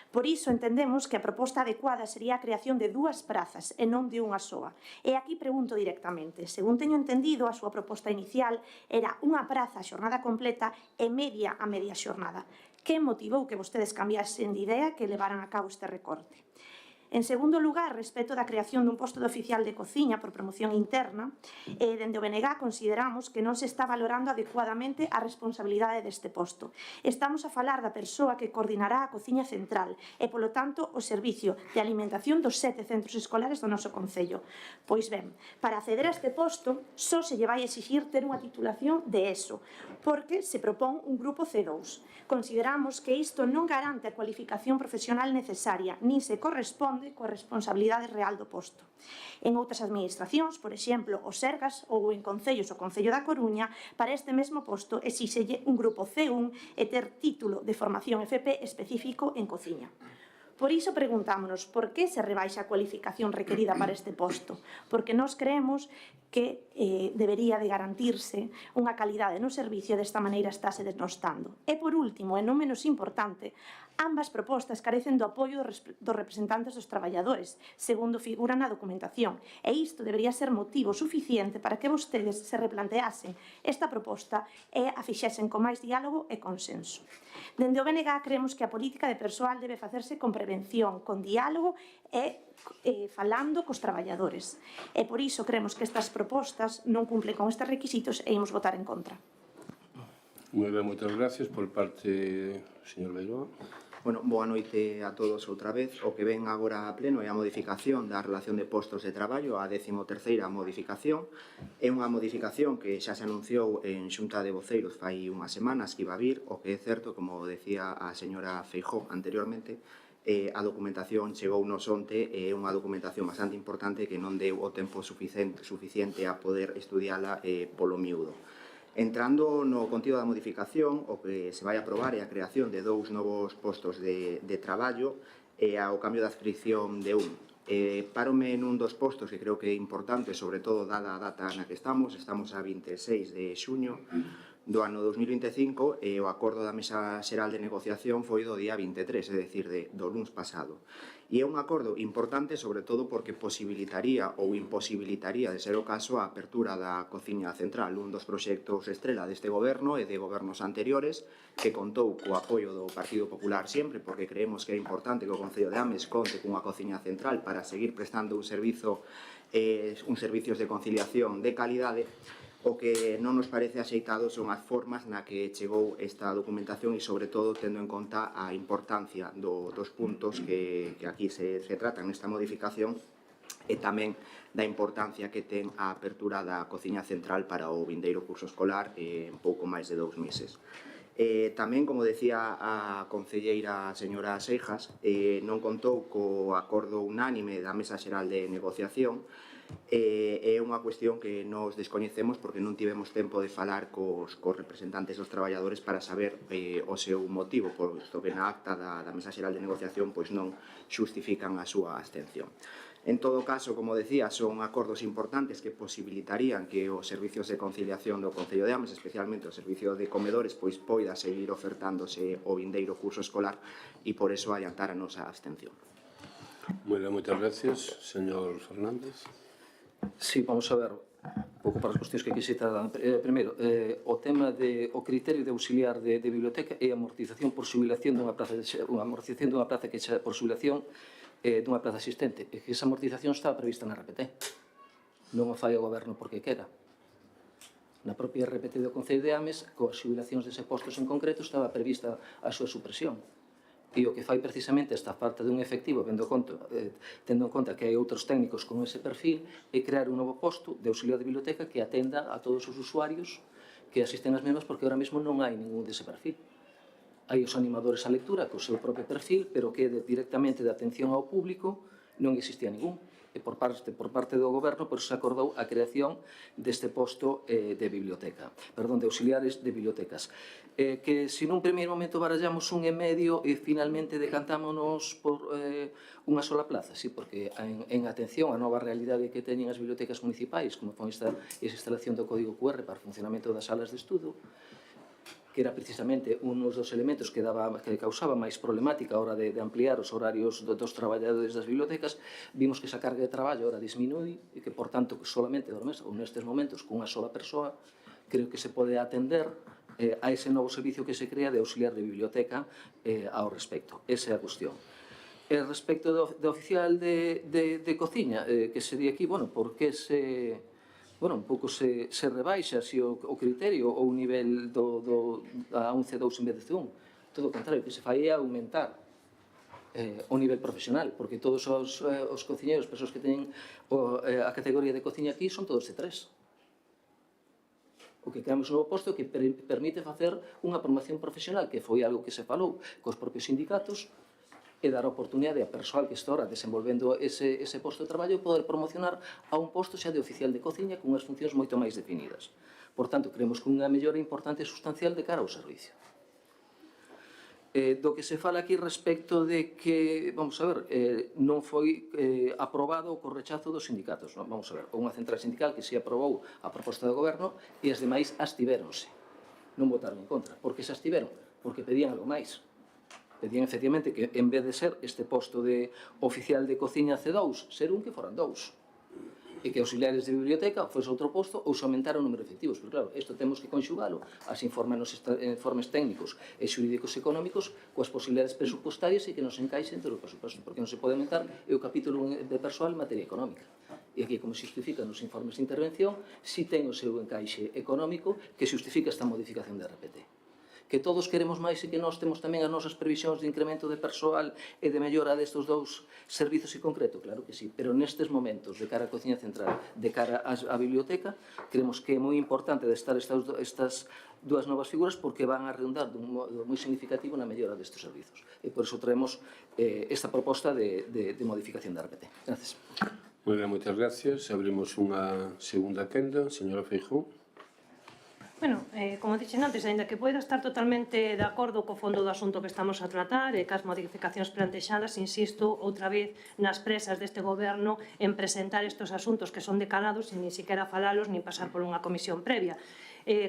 Por iso entendemos que a proposta adecuada sería a creación de 2 prazas e non de unha soa. E aquí pregunto directamente, según teño entendido, a súa proposta inicial era unha praza a xornada completa e media a media xornada. Que motivou que vostedes cambiasen de idea que levaran a cabo este recorte? En segundo lugar, respecto da creación dun posto de oficial de cociña por promoción interna, dende o BNG consideramos que non se está valorando adecuadamente a responsabilidade deste posto. Estamos a falar da persoa que coordinará a cociña central e, polo tanto, o servicio de alimentación dos 7 centros escolares do noso concello. Pois ben, para acceder a este posto, só se lle vai exixir ter unha titulación de ESO, porque se propón un grupo C2. Consideramos que isto non garante a cualificación profesional necesaria, nin se corresponde coa responsabilidade real do posto. En outras administracións, por exemplo, o Sergas ou en concellos o Concello da Coruña, para este mesmo posto exíxelle un grupo C1 e ter título de formación FP específico en cociña. Por iso preguntámonos por que se rebaixa a cualificación requerida para este posto, porque nós creemos que debería de garantirse unha calidade no servicio, desta maneira estáse denostando. E por último, e non menos importante, ambas propostas carecen do apoio dos representantes dos traballadores, segundo figura na documentación, e isto debería ser motivo suficiente para que vostedes se replanteasen esta proposta e a fixesen con máis diálogo e consenso. Dende o BNG creemos que a política de persoal debe facerse con prevención, con diálogo e falando cos traballadores. E por iso creemos que estas propostas non cumplen con estes requisitos e imos votar en contra. Moi ben, moitas gracias por parte do señor Beiroa. Bueno, boa noite a todos outra vez. O que ven agora a pleno é a modificación da relación de postos de traballo, a 13ª modificación. É unha modificación que xa se anunciou en xunta de voceiros fai unhas semanas que iba a vir, o que é certo, como decía a señora Feijóo anteriormente, a documentación chegou nos onte, é unha documentación bastante importante que non deu o tempo suficiente a poder estudiala polo miúdo. Entrando no contido da modificación, o que se vai aprobar é a creación de 2 novos postos de traballo e ao cambio de adscripción de un. Párome nun dos postos que creo que é importante, sobre todo dada a data na que estamos a 26 de xuño do ano 2025 e o acordo da Mesa Xeral de Negociación foi do día 23, é dicir, do luns pasado. E é un acordo importante, sobre todo porque posibilitaría ou imposibilitaría, de ser o caso, a apertura da cociña central, un dos proxectos estrela deste goberno e de gobernos anteriores, que contou co apoio do Partido Popular sempre, porque creemos que é importante que o Concello de Ames conte cunha cociña central para seguir prestando uns servicios de conciliación de calidade. O que non nos parece axeitado son as formas na que chegou esta documentación e, sobre todo, tendo en conta a importancia dos puntos que aquí se tratan nesta modificación e tamén da importancia que ten a apertura da cociña central para o vindeiro curso escolar en pouco máis de 2 meses. Tamén, como decía a concelleira señora Seijas, non contou co acordo unánime da Mesa Xeral de Negociación. É unha cuestión que nos descoñecemos porque non tivemos tempo de falar cos representantes dos traballadores para saber o seu motivo, posto que na acta da Mesa Xeral de Negociación pois non xustifican a súa abstención. En todo caso, como decía, son acordos importantes que posibilitarían que os servicios de conciliación do Concello de Ames, especialmente o servicio de comedores, pois poida seguir ofertándose o vindeiro curso escolar e por eso adiantar a nosa abstención. Moi ben, moitas gracias. Señor Fernández. Sí, vamos a ver un pouco para as cuestións que aquí se tratan. Primeiro, o tema o criterio de auxiliar de biblioteca é a amortización por xubilación dunha praza que xa por xubilación dunha praza existente. E que esa amortización está prevista na RPT. Non o fai o goberno porque quera. Na propia RPT do Concello de Ames, coas xubilacións dese postos en concreto, estaba prevista a súa supresión. E o que fai precisamente esta falta dun efectivo, tendo en conta que hai outros técnicos con ese perfil, é crear un novo posto de auxiliar de biblioteca que atenda a todos os usuarios que asisten ás mesmas, porque ahora mesmo non hai ningún dese perfil. Hai os animadores á lectura co seu propio perfil, pero que directamente de atención ao público non existía ningún. E por parte do goberno, por se acordou a creación deste posto de auxiliares de bibliotecas. Que se nun primeiro momento barallamos 1,5 e finalmente decantámonos por unha sola plaza, sí, porque en atención á nova realidade que teñen as bibliotecas municipais, como con esta instalación do código QR para o funcionamento das salas de estudo, que era precisamente un dos elementos que causaba máis problemática a hora de ampliar os horarios dos traballadores das bibliotecas, vimos que esa carga de traballo ahora disminui e que, por tanto, solamente dormes, ou nestes momentos, cunha sola persoa, creo que se pode atender a ese novo servicio que se crea de auxiliar de biblioteca ao respecto. Esa é a cuestión. Respecto do oficial de cociña, que se di aquí, bueno, por que se... Bueno, un pouco se rebaixa así o criterio ou o nivel da 11-2 en vez de C1. Todo o contrario, que se fai é aumentar o nivel profesional, porque todos os cociñeiros, persoas que teñen a categoría de cociña aquí, son todos C3. O que creamos un novo posto que permite facer unha formación profesional, que foi algo que se falou cos propios sindicatos, e dar a oportunidade a persoal que está ahora desenvolvendo ese posto de traballo poder promocionar a un posto xa de oficial de cociña con unhas funcións moito máis definidas. Por tanto, creemos que unha mellora importante e sustancial de cara ao servicio. Do que se fala aquí respecto de que, vamos a ver, non foi aprobado co rechazo dos sindicatos. Vamos a ver, unha central sindical que se aprobou a proposta do goberno e as demais abstivéronse. Non votaron en contra. Por que se abstiveron? Porque pedían algo máis. Pedían, efectivamente, que en vez de ser este posto de oficial de cociña C2, ser un que foran 2. E que auxiliares de biblioteca fose outro posto ou se aumentara o número de efectivos. Pero claro, isto temos que conxugalo as informes técnicos e xurídicos económicos coas posibilidades presupuestarias e que nos encaixe entre os presupuestos, porque non se pode aumentar o capítulo de persoal en materia económica. E aquí, como se justifica nos informes de intervención, si ten o seu encaixe económico que justifica esta modificación de RPT. Que todos queremos máis e que nós temos tamén as nosas previsións de incremento de persoal e de mellora destes dous servizos en concreto, claro que sí, pero nestes momentos de cara á cociña central, de cara á biblioteca, creemos que é moi importante estar estas dúas novas figuras porque van a redundar dun modo moi significativo na mellora destes servizos. E por iso traemos esta proposta de modificación da RPT. Gracias. Moi ben, moitas gracias. Abrimos unha segunda quenda. Señora Feijóo. Bueno, como dixen antes, ainda que poida estar totalmente de acordo co fondo do asunto que estamos a tratar e cas modificacións plantexadas, insisto outra vez nas presas deste goberno en presentar estes asuntos que son decalados sin ni siquiera falalos ni pasar por unha comisión previa.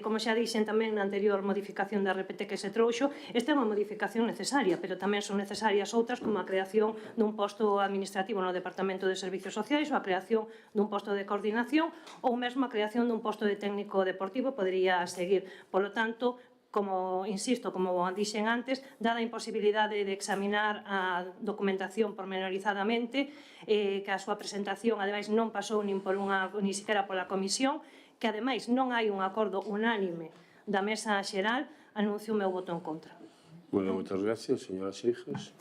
Como xa dixen tamén na anterior modificación da RPT que se trouxo, esta é unha modificación necesaria, pero tamén son necesarias outras como a creación dun posto administrativo no Departamento de Servicios Sociais ou a creación dun posto de coordinación ou mesmo a creación dun posto de técnico deportivo podría seguir. Por lo tanto, como insisto, como dixen antes, dada a imposibilidade de examinar a documentación pormenorizadamente, que a súa presentación ademais non pasou nin siquiera pola comisión, que ademais non hai un acordo unánime da mesa xeral, anuncio o meu voto en contra. Bueno, moitas gracias, señora Seixas.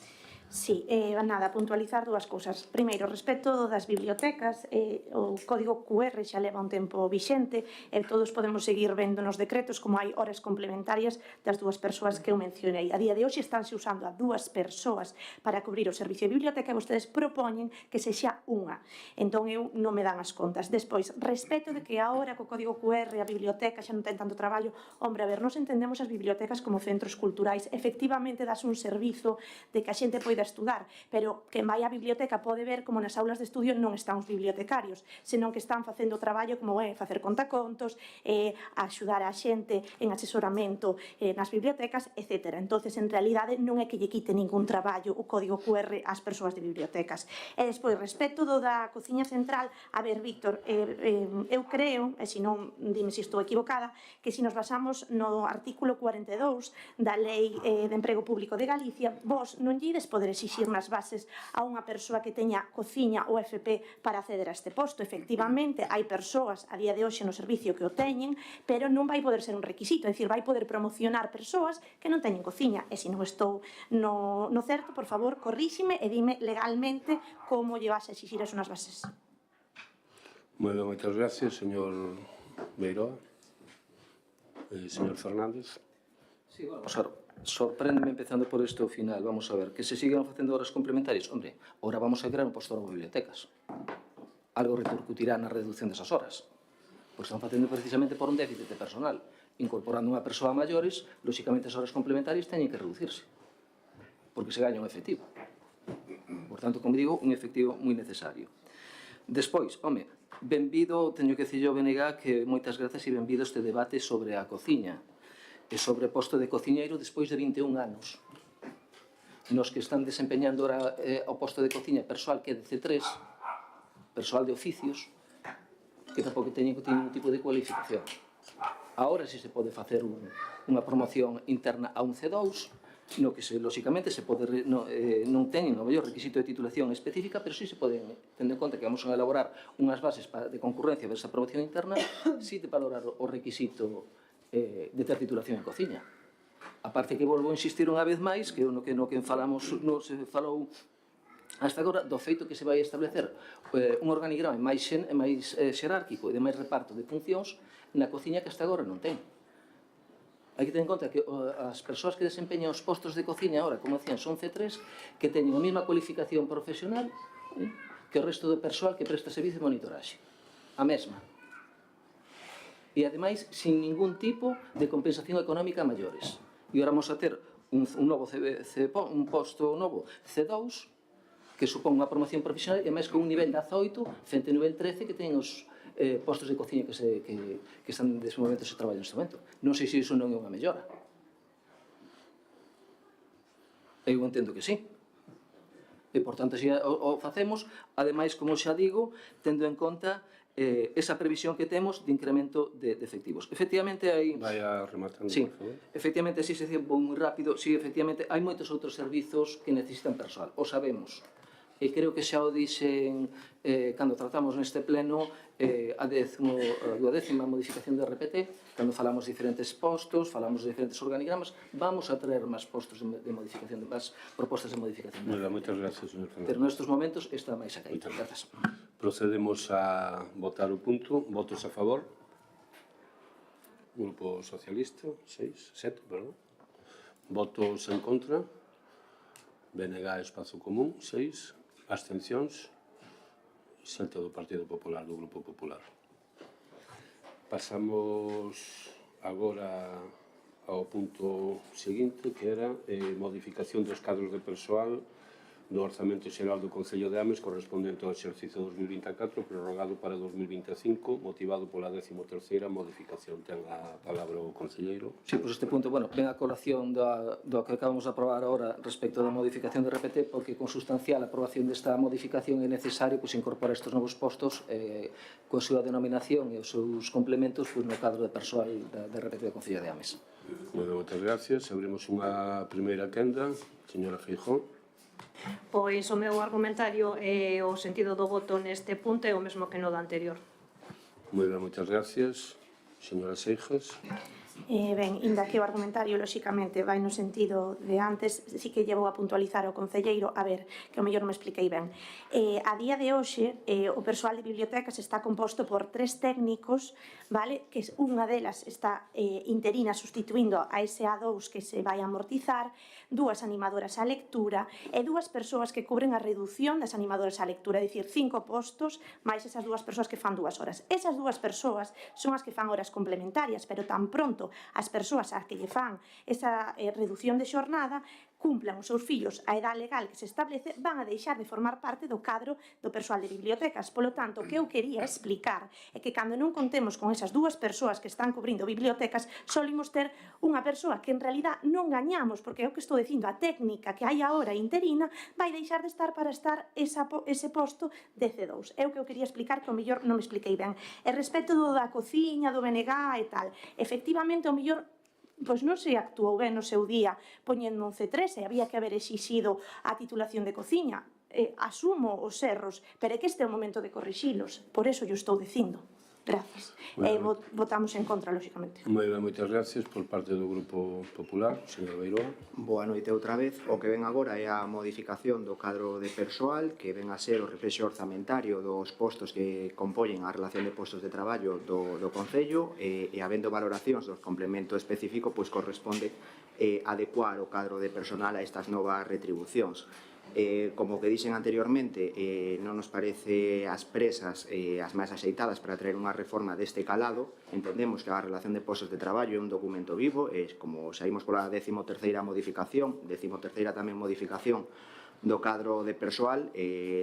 Sí, nada, puntualizar dúas cousas. Primeiro, respecto das bibliotecas, o código QR xa leva un tempo vixente e todos podemos seguir vendo nos decretos como hai horas complementarias das dúas persoas que eu mencionei. A día de hoxe estánse usando a dúas persoas para cubrir o servicio de biblioteca e vostedes propoñen que sexa unha. Entón, eu non me dan as contas. Despois, respecto de que agora co código QR a biblioteca xa non ten tanto traballo, hombre, a ver, nos entendemos as bibliotecas como centros culturais. Efectivamente, das un servizo de que a xente poida estudar, pero quen vai á biblioteca pode ver como nas aulas de estudio non están os bibliotecarios, senón que están facendo o traballo como é facer contacontos, axudar a xente en asesoramento nas bibliotecas, etc. Entonces, en realidade, non é que lle quite ningún traballo o código QR ás persoas de bibliotecas. E despois, respecto do da cociña central, a ver, Víctor, eu creo, e se non, dime se estou equivocada, que se nos basamos no artículo 42 da Lei de Emprego Público de Galicia, vos non lle ides poder exixir nas bases a unha persoa que teña cociña ou FP para acceder a este posto. Efectivamente, hai persoas a día de hoxe no servicio que o teñen, pero non vai poder ser un requisito, é dicir, vai poder promocionar persoas que non teñen cociña. E se non estou no certo, por favor, corríxime e dime legalmente como lle vas a exixir eso nas bases. Bueno, moitas gracias, señor Beiroa. Señor Fernández. Sí, bueno, sorpréndeme empezando por este ao final. Vamos a ver, que se sigan facendo horas complementarias. Hombre, ahora vamos a crear un posto de bibliotecas. Algo repercutirá na reducción desas horas. Pois están facendo precisamente por un déficit de personal. Incorporando unha persoa a maiores, lóxicamente as horas complementarias teñen que reducirse. Porque se gaña un efectivo. Por tanto, como digo, un efectivo moi necesario. Despois, home, benvido, teño que dicir ao BNG que moitas grazas e benvido este debate sobre a cociña. e sobre posto de cociñeiro despois de 21 anos. Nos que están desempeñando ahora o posto de cociña persoal que é de C3, persoal de oficios, que tampouco teñen ningún tipo de cualificación. Ahora si se pode facer unha promoción interna a un C2, no que lóxicamente se pode, non teñen o mellor requisito de titulación específica, pero si se poden, tendo en conta que vamos a elaborar unhas bases de concurrencia desa promoción interna, si de valorar o requisito de ter titulación en cociña. A parte que volvo a insistir unha vez máis, que no que falamos, se falou hasta agora, do feito que se vai establecer un organigrama máis xerárquico e de máis reparto de funcións na cociña que hasta agora non ten. Hai que ter en conta que as persoas que desempeñan os postos de cociña agora, como decían, son C3, que teñen a mesma cualificación profesional que o resto do persoal que presta servicio de monitoraxe. A mesma. E, ademais, sin ningún tipo de compensación económica a maiores. E agora vamos a ter un posto novo C2, que supón unha promoción profesional, e máis con un nivel 18 frente ao nivel 13 que teñen os postos de cociña que están neste momento se traballan neste momento. Non sei se iso non é unha mellora. Eu entendo que sí. E, por tanto, se o facemos, ademais, como xa digo, tendo en conta esa previsión que temos de incremento de efectivos. Efectivamente, hai... Vaya rematando, sí, por favor. efectivamente, así se dice moi rápido, sí, efectivamente, hai moitos outros servizos que necesitan persoal, o sabemos. E creo que xa o dixen cando tratamos neste pleno a décima modificación de RPT, cando falamos de diferentes postos, falamos de diferentes organigramas, vamos a traer máis postos de modificación, máis propostas de modificación. Moitas gracias, señor Fernández. Pero nestes momentos está máis a caída. Grazas. Procedemos a votar o punto. Votos a favor? Grupo Socialista, 7, perdón. Votos en contra? BNG Espazo Común, 6. Abstencións? 7 do Partido Popular, do Grupo Popular. Pasamos agora ao punto seguinte, que era modificación dos cadros de persoal do Orzamento Xeral do Concello de Ames correspondente ao exercicio 2024, prorrogado para 2025, motivado pola 13ª modificación. Ten a palabra o concelleiro. Sí, pois este punto, bueno, ven a colación do que acabamos de aprobar agora respecto da modificación de RPT, porque con sustancial a aprobación desta modificación é necesario incorporar estes novos postos coa súa denominación e os seus complementos no cadro de persoal de RPT do Concello de Ames. Moitas gracias. Abrimos unha primeira quenda. Señora Feijóo. Pois o meu argumentario e o sentido do voto neste punto é o mesmo que no do anterior. Moitas gracias. Señora Seijas. Ben, inda que o argumentario, lóxicamente, vai no sentido de antes, sí que llevo a puntualizar ao concelleiro, a ver, que o mellor non me expliquei ben. A día de hoxe, o persoal de bibliotecas está composto por 3 técnicos, vale? Que unha delas está interina sustituindo a ese A2 que se vai amortizar, 2 animadoras á lectura e 2 persoas que cubren a reducción das animadoras á lectura, é dicir, 5 postos máis esas 2 persoas que fan 2 horas. Esas 2 persoas son as que fan horas complementarias, pero tan pronto as persoas a que lle fan esa reducción de xornada cumplan os seus fillos a edad legal que se establece, van a deixar de formar parte do cadro do persoal de bibliotecas. Polo tanto, o que eu quería explicar é que cando non contemos con esas 2 persoas que están cubrindo bibliotecas, solimos ter unha persoa que en realidad non gañamos, porque é o que estou dicindo, a técnica que hai agora interina vai deixar de estar para estar ese posto de C2. É o que eu quería explicar, que o mellor non me expliquei ben. E respecto do da cociña, do BNG e tal, efectivamente, o mellor pois non se actuou ben no seu día poñendo un C3 e había que haber exixido a titulación de cociña. Asumo os erros, pero é que este é o momento de corrixilos. Por eso yo estou dicindo. Gracias. Votamos en contra, lóxicamente. Moitas gracias por parte do Grupo Popular. Señor Beiroa. Boa noite outra vez. O que ven agora é a modificación do cadro de persoal, que ven a ser o reflexo orzamentario dos postos que compoñen a relación de postos de traballo do Concello e habendo valoracións dos complemento específico, pois corresponde adecuar o cadro de personal a estas novas retribucións. Como que dixen anteriormente, non nos parece as presas as máis axeitadas para traer unha reforma deste calado. Entendemos que a relación de postos de traballo é un documento vivo, como saímos pola 13ª modificación, 13ª tamén modificación do cadro de persoal,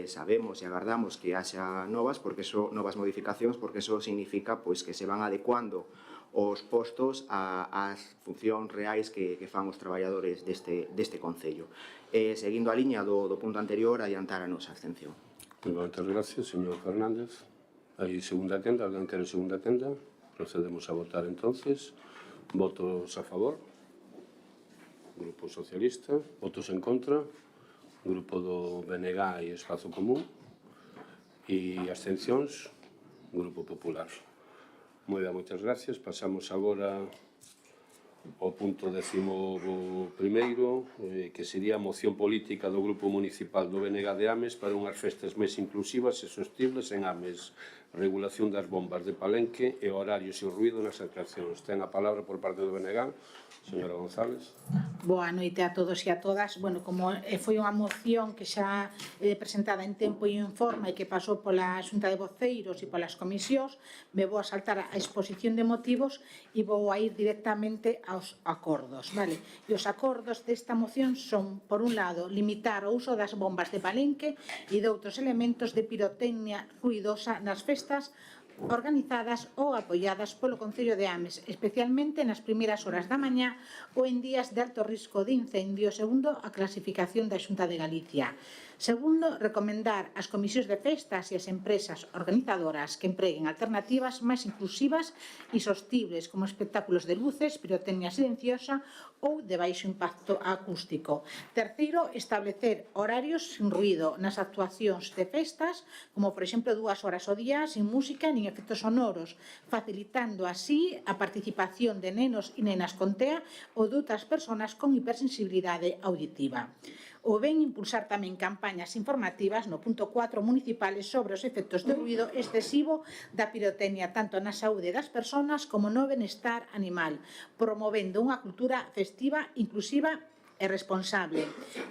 sabemos e agardamos que haxa novas modificacións, porque eso significa pois que se van adecuando os postos ás funcións reais que fan os traballadores deste Concello. Seguindo a liña do punto anterior, adiantar a nosa abstención. Moitas gracias, señor Fernández. Hai segunda quenda, alguén quere segunda quenda? Procedemos a votar entonces. Votos a favor? Grupo Socialista. Votos en contra? Grupo do BNG e Espazo Común. E abstencións? Grupo Popular. Moi ben, moitas gracias. Pasamos agora ao punto 11º, que sería a moción política do Grupo Municipal do BNG de Ames para unhas festas máis inclusivas e sostibles en Ames, regulación das bombas de Palenque e horarios e ruído nas atraccións. Ten a palabra por parte do BNG, señora González. Boa noite a todos e a todas. Bueno, como foi unha moción que xa presentada en tempo e en forma e que pasou pola Xunta de Voceiros e polas comisións, me vou a saltar a exposición de motivos e vou a ir directamente aos acordos, vale? E os acordos desta moción son, por un lado, limitar o uso das bombas de Palenque e de outros elementos de pirotecnia ruidosa nas festas organizadas ou apoiadas polo Concello de Ames, especialmente nas primeiras horas da mañá ou en días de alto risco de incendio, segundo a clasificación da Xunta de Galicia. Segundo, recomendar ás comisións de festas e ás empresas organizadoras que empreguen alternativas máis inclusivas e sostibles, como espectáculos de luces, pirotecnia silenciosa ou de baixo impacto acústico. Terceiro, establecer horarios sin ruído nas actuacións de festas, como por exemplo 2 horas ao día, sin música nin efectos sonoros, facilitando así a participación de nenos e nenas con TEA ou de outras persoas con hipersensibilidade auditiva. Ou ben impulsar tamén campañas informativas no punto 4 municipales sobre os efectos de ruído excesivo da pirotecnia tanto na saúde das persoas como no benestar animal, promovendo unha cultura festiva, inclusiva e responsable.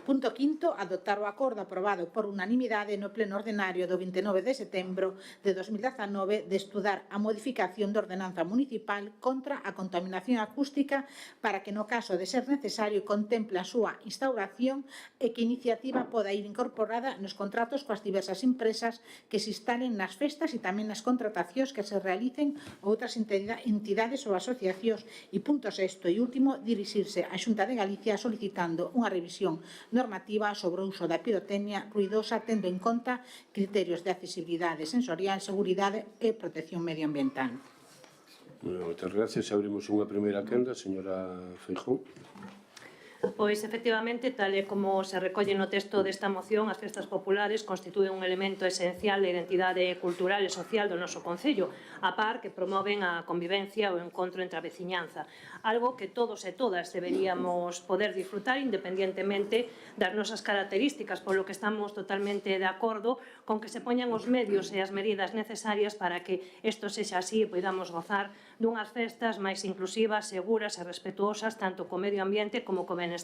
Punto 5. Adoptar o acordo aprobado por unanimidade no pleno ordenario do 29 de setembro de 2019 de estudar a modificación da ordenanza municipal contra a contaminación acústica para que no caso de ser necesario contemple a súa instauración e que a iniciativa poda ir incorporada nos contratos coas diversas empresas que se instalen nas festas e tamén nas contratacións que se realicen a outras entidades ou asociacións. E punto 6 e último, dirixirse á Xunta de Galicia solicitando unha revisión normativa sobre o uso da pirotecnia ruidosa tendo en conta criterios de accesibilidade sensorial, seguridade e protección medioambiental. Moitas gracias. Abrimos unha primeira quenda, señora Feijóo. Pois, efectivamente, tal e como se recolle no texto desta moción, as festas populares constitúen un elemento esencial da identidade cultural e social do noso Concello, a par que promoven a convivencia e o encontro entre a veciñanza, algo que todos e todas deberíamos poder disfrutar independientemente das nosas características, polo que estamos totalmente de acordo con que se poñan os medios e as medidas necesarias para que isto sexa así e podamos gozar dunhas festas máis inclusivas, seguras e respetuosas tanto co medio ambiente como co benestar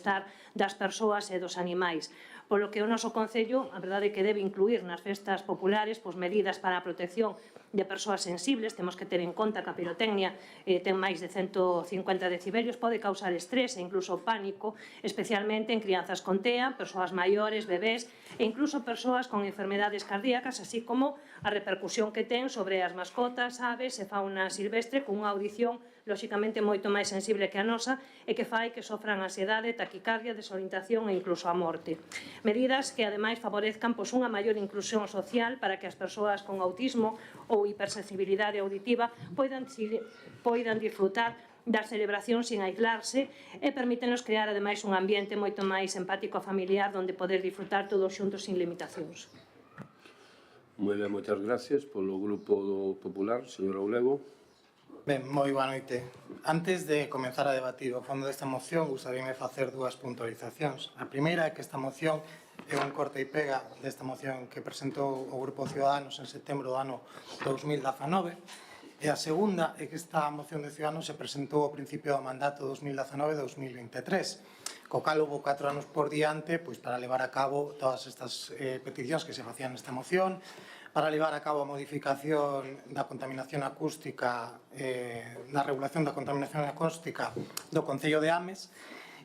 das persoas e dos animais. Polo que o noso Concello, a verdade é que debe incluir nas festas populares medidas para a protección de persoas sensibles. Temos que ter en conta que a pirotecnia ten máis de 150 decibelios, pode causar estrés e incluso pánico, especialmente en crianzas con TEA, persoas maiores, bebés e incluso persoas con enfermedades cardíacas, así como a repercusión que ten sobre as mascotas, aves e fauna silvestre con unha audición lóxicamente moito máis sensible que a nosa e que fai que sofran ansiedade, taquicardia, desorientación e incluso a morte. Medidas que ademais favorezcan unha maior inclusión social para que as persoas con autismo ou hipersensibilidade auditiva poidan disfrutar das celebracións sin aislarse e permítenos crear ademais un ambiente moito máis empático e familiar onde poder disfrutar todos xuntos sin limitacións. Moi ben, moitas gracias polo Grupo Popular, señor Oulego. Ben, moi boa noite. Antes de comenzar a debatir o fondo desta moción, gustaríame facer dúas puntualizacións. A primeira é que esta moción é un corte e pega desta moción que presentou o Grupo Ciudadanos en setembro do ano 2019. E a segunda é que esta moción de Ciudadanos se presentou ao principio do mandato 2019-2023, co cal houve 4 anos por diante para levar a cabo todas estas peticións que se facían nesta moción, para levar a cabo a modificación da contaminación acústica, da regulación da contaminación acústica do Concello de Ames,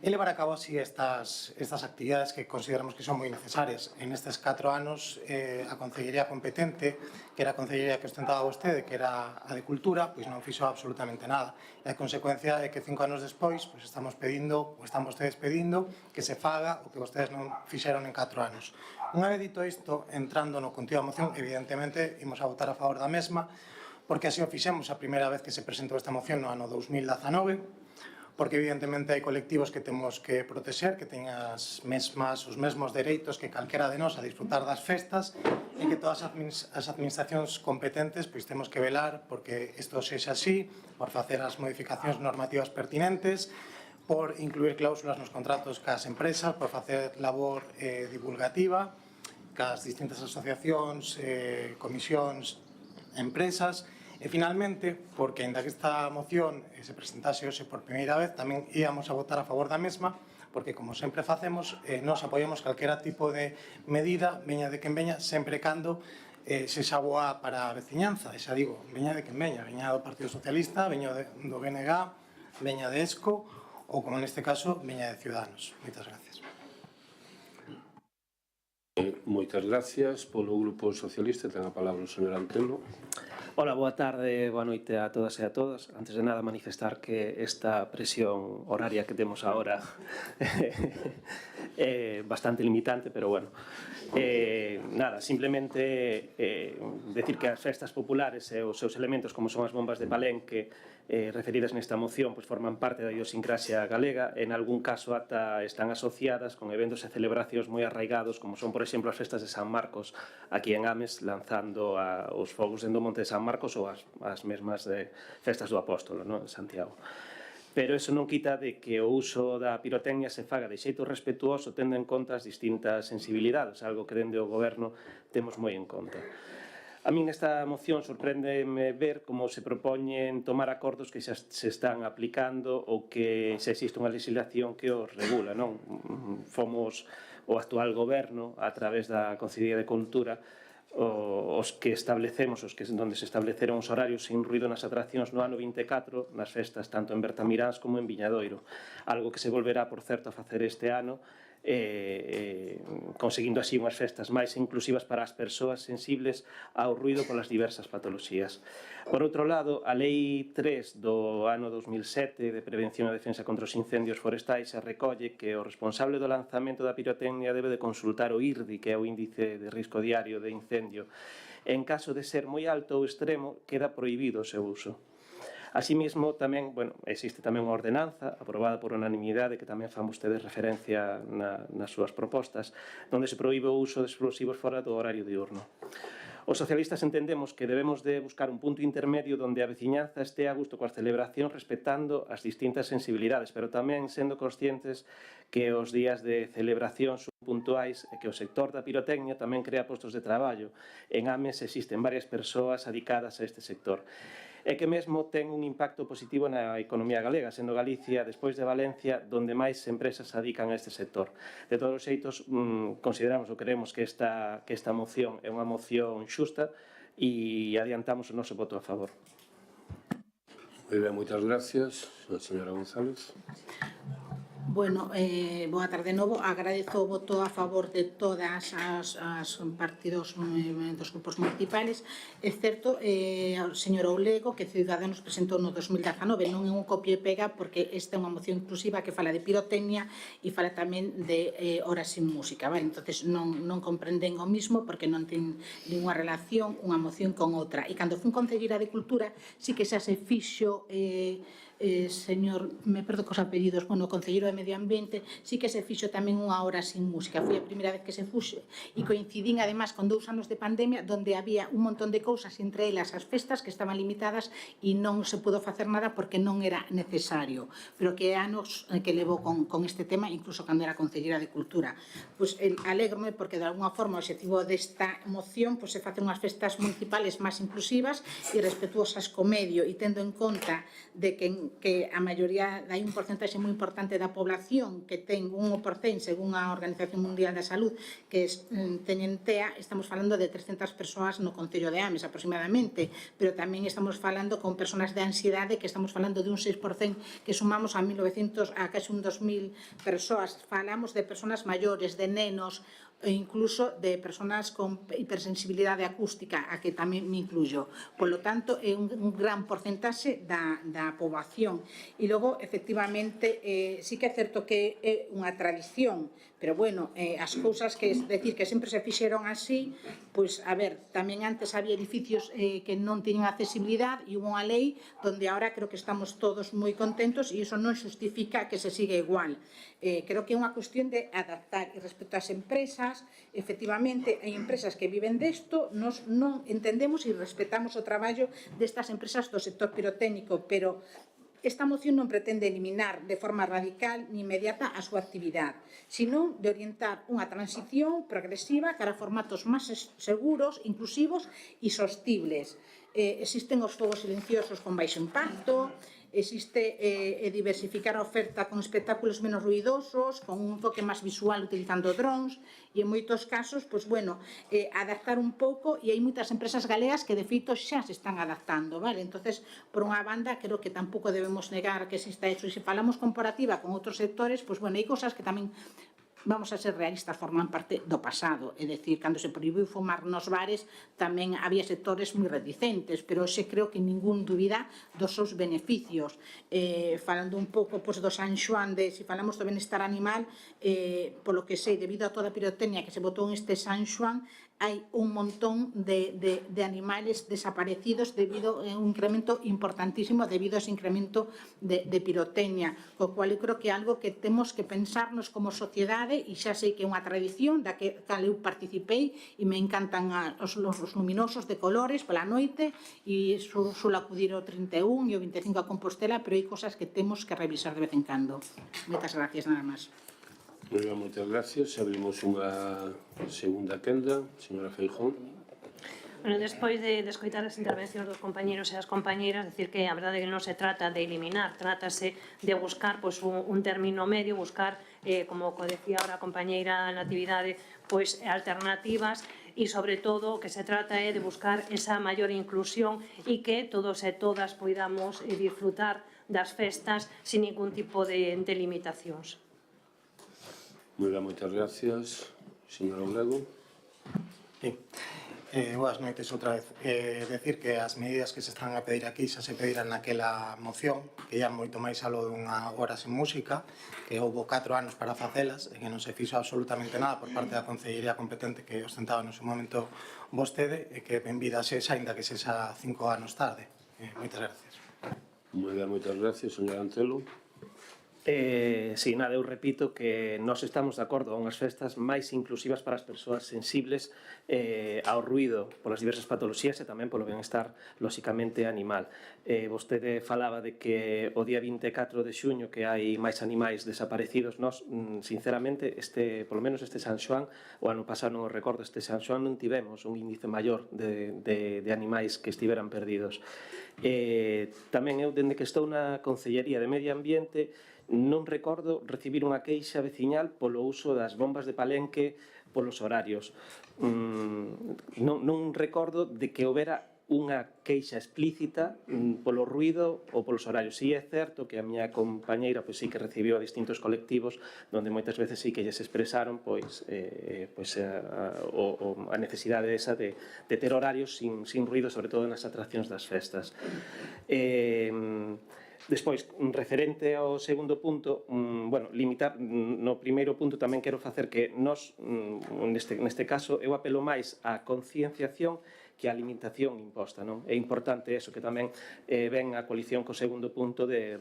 e levar a cabo así estas actividades que consideramos que son moi necesarias. En estes 4 anos, a concellería competente, que era a concellería que ostentaba vostede, que era a de Cultura, pois non fixo absolutamente nada. E a consecuencia é que 5 anos despois pois estamos pedindo, ou están vostedes pedindo, que se faga o que vostedes non fixeron en 4 anos. Unha vez dito isto, entrando no contido da moción, evidentemente, imos a votar a favor da mesma, porque así o fixemos a primeira vez que se presentou esta moción no ano 2019, porque evidentemente hai colectivos que temos que protexer, que teñen os mesmos dereitos que calquera de nós a disfrutar das festas, e que todas as administracións competentes pois temos que velar porque isto sexa así, por facer as modificacións normativas pertinentes, por incluir cláusulas nos contratos cas empresas, por facer labor divulgativa cas distintas asociacións, comisións, empresas. E finalmente, porque ainda que esta moción se presentase hoxe por primeira vez, tamén íamos a votar a favor da mesma, porque como sempre facemos, nos apoiamos calquera tipo de medida, veña de quen veña, sempre cando sexa boa para a veciñanza. E xa digo, veña de quen veña, veña do Partido Socialista, veña do BNG, veña de ESCO, ou como neste caso, veña de Ciudadanos. Moitas gracias. Moitas gracias. Polo Grupo Socialista ten a palabra o señor Antelo. Hola, boa tarde, boa noite a todas e a todos. Antes de nada, manifestar que esta presión horaria que temos agora é bastante limitante, pero bueno. Nada, simplemente decir que as festas populares e os seus elementos, como son as bombas de Palenque, referidas nesta moción, pois forman parte da idiosincrasia galega, en algún caso ata están asociadas con eventos e celebracións moi arraigados, como son, por exemplo, as festas de San Marcos aquí en Ames, lanzando os fogos dentro do Monte de San Marcos ou as mesmas festas do Apóstolo, de Santiago. Pero iso non quita de que o uso da pirotecnia se faga de xeito respetuoso, tendo en conta as distintas sensibilidades, algo que dende o Goberno temos moi en conta. A min nesta moción sorpréndeme ver como se propoñen tomar acordos que xa se están aplicando ou que xa existe unha legislación que os regula, non? Fomos o actual Goberno, a través da Consellería de Cultura, os que establecemos, onde se estableceron os horarios sin ruido nas atraccións no ano 24, nas festas tanto en Bertamiráns como en Viñadoiro. Algo que se volverá, por certo, a facer este ano, conseguindo así unhas festas máis inclusivas para as persoas sensibles ao ruido polas diversas patoloxías. Por outro lado, a Lei 3 do ano 2007 de Prevención e Defensa contra os Incendios Forestais se recolle que o responsable do lanzamento da pirotecnia debe de consultar o IRDI, que é o Índice de Risco Diario de Incendio. En caso de ser moi alto ou extremo, queda prohibido o seu uso. Asimismo, tamén, existe tamén unha ordenanza aprobada por unanimidade que tamén fan vostedes referencia nas súas propostas, onde se proíbe o uso de explosivos fora do horario diurno. Os socialistas entendemos que debemos de buscar un punto intermedio onde a veciñanza este a gusto coas celebracións respectando as distintas sensibilidades, pero tamén sendo conscientes que os días de celebración son puntuais e que o sector da pirotecnia tamén crea postos de traballo. En Ames existen varias persoas dedicadas a este sector e que mesmo ten un impacto positivo na economía galega, sendo Galicia, despois de Valencia, donde máis empresas se dedican a este sector. De todos os xeitos, consideramos ou creemos que esta moción é unha moción xusta e adiantamos o noso voto a favor. Moi ben, moitas gracias. A señora González. Bueno, boa tarde de novo. Agradezo o voto a favor de todas as partidos dos grupos municipales. É certo, señor Oulego, que Ciudadanos presentou no 2019, non é un copia e pega, porque esta é unha moción inclusiva que fala de pirotecnia e fala tamén de horas sin música, vale? Entonces non comprenden o mismo porque non ten ninguna relación unha moción con outra. E cando fun concelleira de Cultura, sí que xa se fixo señor, me perdo cos apellidos, bueno, o concelleiro de Medio Ambiente, sí que se fixo tamén unha hora sin música. Foi a primeira vez que se fuxe e coincidín ademais con 2 anos de pandemia onde había un montón de cousas, entre elas as festas que estaban limitadas e non se pudo facer nada porque non era necesario, pero que anos que levou con este tema, incluso cando era concelleira de Cultura. Pois alégrome porque de alguna forma o objetivo desta moción se facen unhas festas municipales máis inclusivas e respetuosas co medio e tendo en conta de que que a maioría, hai un porcentaxe moi importante da población que ten 1% según a Organización Mundial da Salud que teñen TEA, estamos falando de 300 persoas no Concello de Ames aproximadamente, pero tamén estamos falando con persoas de ansiedade que estamos falando de un 6% que sumamos a 1900 a casi un 2000 persoas. Falamos de persoas maiores, de nenos, e incluso de persoas con hipersensibilidade acústica, a que tamén me incluyo. Por lo tanto, é un gran porcentaxe da poboación. E logo, efectivamente, sí que é certo que é unha tradición, pero bueno, as cousas que, decir, que sempre se fixeron así, pois, a ver, tamén antes había edificios que non tiñan accesibilidade e hubo unha lei donde ahora creo que estamos todos moi contentos e iso non justifica que se siga igual. Creo que é unha cuestión de adaptar. E respecto ás empresas, efectivamente, hai empresas que viven desto, nos non entendemos e respetamos o traballo destas empresas do sector pirotécnico, pero esta moción non pretende eliminar de forma radical ni inmediata a súa actividade, sino de orientar unha transición progresiva cara a formatos máis seguros, inclusivos e sostibles. Existen os fogos silenciosos con baixo impacto, existe diversificar a oferta con espectáculos menos ruidosos, con un enfoque máis visual utilizando drones, e en moitos casos, pois bueno, adaptar un pouco, e hai moitas empresas galegas que de feito xa se están adaptando, vale? Entonces, por unha banda, creo que tampouco debemos negar que exista eso, e se falamos comparativa con outros sectores, pois bueno, hai cousas que tamén, vamos a ser realistas, forman parte do pasado. É dicir, cando se prohibiu fumar nos bares tamén había sectores moi reticentes, pero hoxe creo que ningún dúbida dos seus beneficios. Falando un pouco do San Xoán, se falamos do benestar animal, polo que sei, debido a toda a pirotecnia que se botou en este San Xoán, hai un montón de animales desaparecidos debido a un incremento importantísimo debido a ese incremento de pirotecnia, co cual eu creo que é algo que temos que pensarnos como sociedade, e xa sei que é unha tradición da que eu participei e me encantan os luminosos de colores pola noite, e suelo acudir ao 31 e o 25 a Compostela, pero hai cosas que temos que revisar de vez en cando. Moitas gracias, nada máis. Moi ben, moitas gracias. Abrimos unha segunda quenda. Señora Feijón. Bueno, despois de escoitar as intervencións dos compañeros e as compañeiras, decir que a verdade é que non se trata de eliminar, trátase de buscar pois, un término medio, buscar, como decía ahora a compañeira Natividade, pois, alternativas, e sobre todo o que se trata é de buscar esa maior inclusión e que todos e todas poidamos disfrutar das festas sin ningún tipo de limitacións. Moi ben, moitas gracias. Señora Obrego. Sí. Boas noites outra vez. Decir que as medidas que se están a pedir aquí xa se pediran naquela moción, que ia moito máis alo dunha hora sen música, que houbo 4 anos para facelas e que non se fixo absolutamente nada por parte da Concellería competente que ostentaba no seu momento vostede, e que benvida sexa, aínda que sexa 5 anos tarde. Moitas gracias. Moi ben, moitas gracias. Señora Antelo. Si, nada, eu repito que nós estamos de acordo con as festas máis inclusivas para as persoas sensibles ao ruído polas diversas patoloxías e tamén polo benestar, lóxicamente, animal. Vostede falaba de que o día 24 de xuño que hai máis animais desaparecidos. Nós, sinceramente, polo menos este San Xoán, o ano pasado non o recordo, este San Xoán non tivemos un índice maior de animais que estiveran perdidos. Tamén eu, dende que estou na Concellería de Medio Ambiente, non recordo recibir unha queixa veciñal polo uso das bombas de palenque polos horarios. Non recordo de que houbera unha queixa explícita polo ruido ou polos horarios. Si é certo que a miña compañeira sí que recibiu a distintos colectivos donde moitas veces sí que lles expresaron a necesidade esa de ter horarios sin ruido, sobre todo nas atraccións das festas. Despois, referente ao segundo punto, limitar, no primeiro punto tamén quero facer que nós, neste caso, eu apelo máis á concienciación que a limitación imposta, non? É importante eso, que tamén ven a coalición co segundo punto de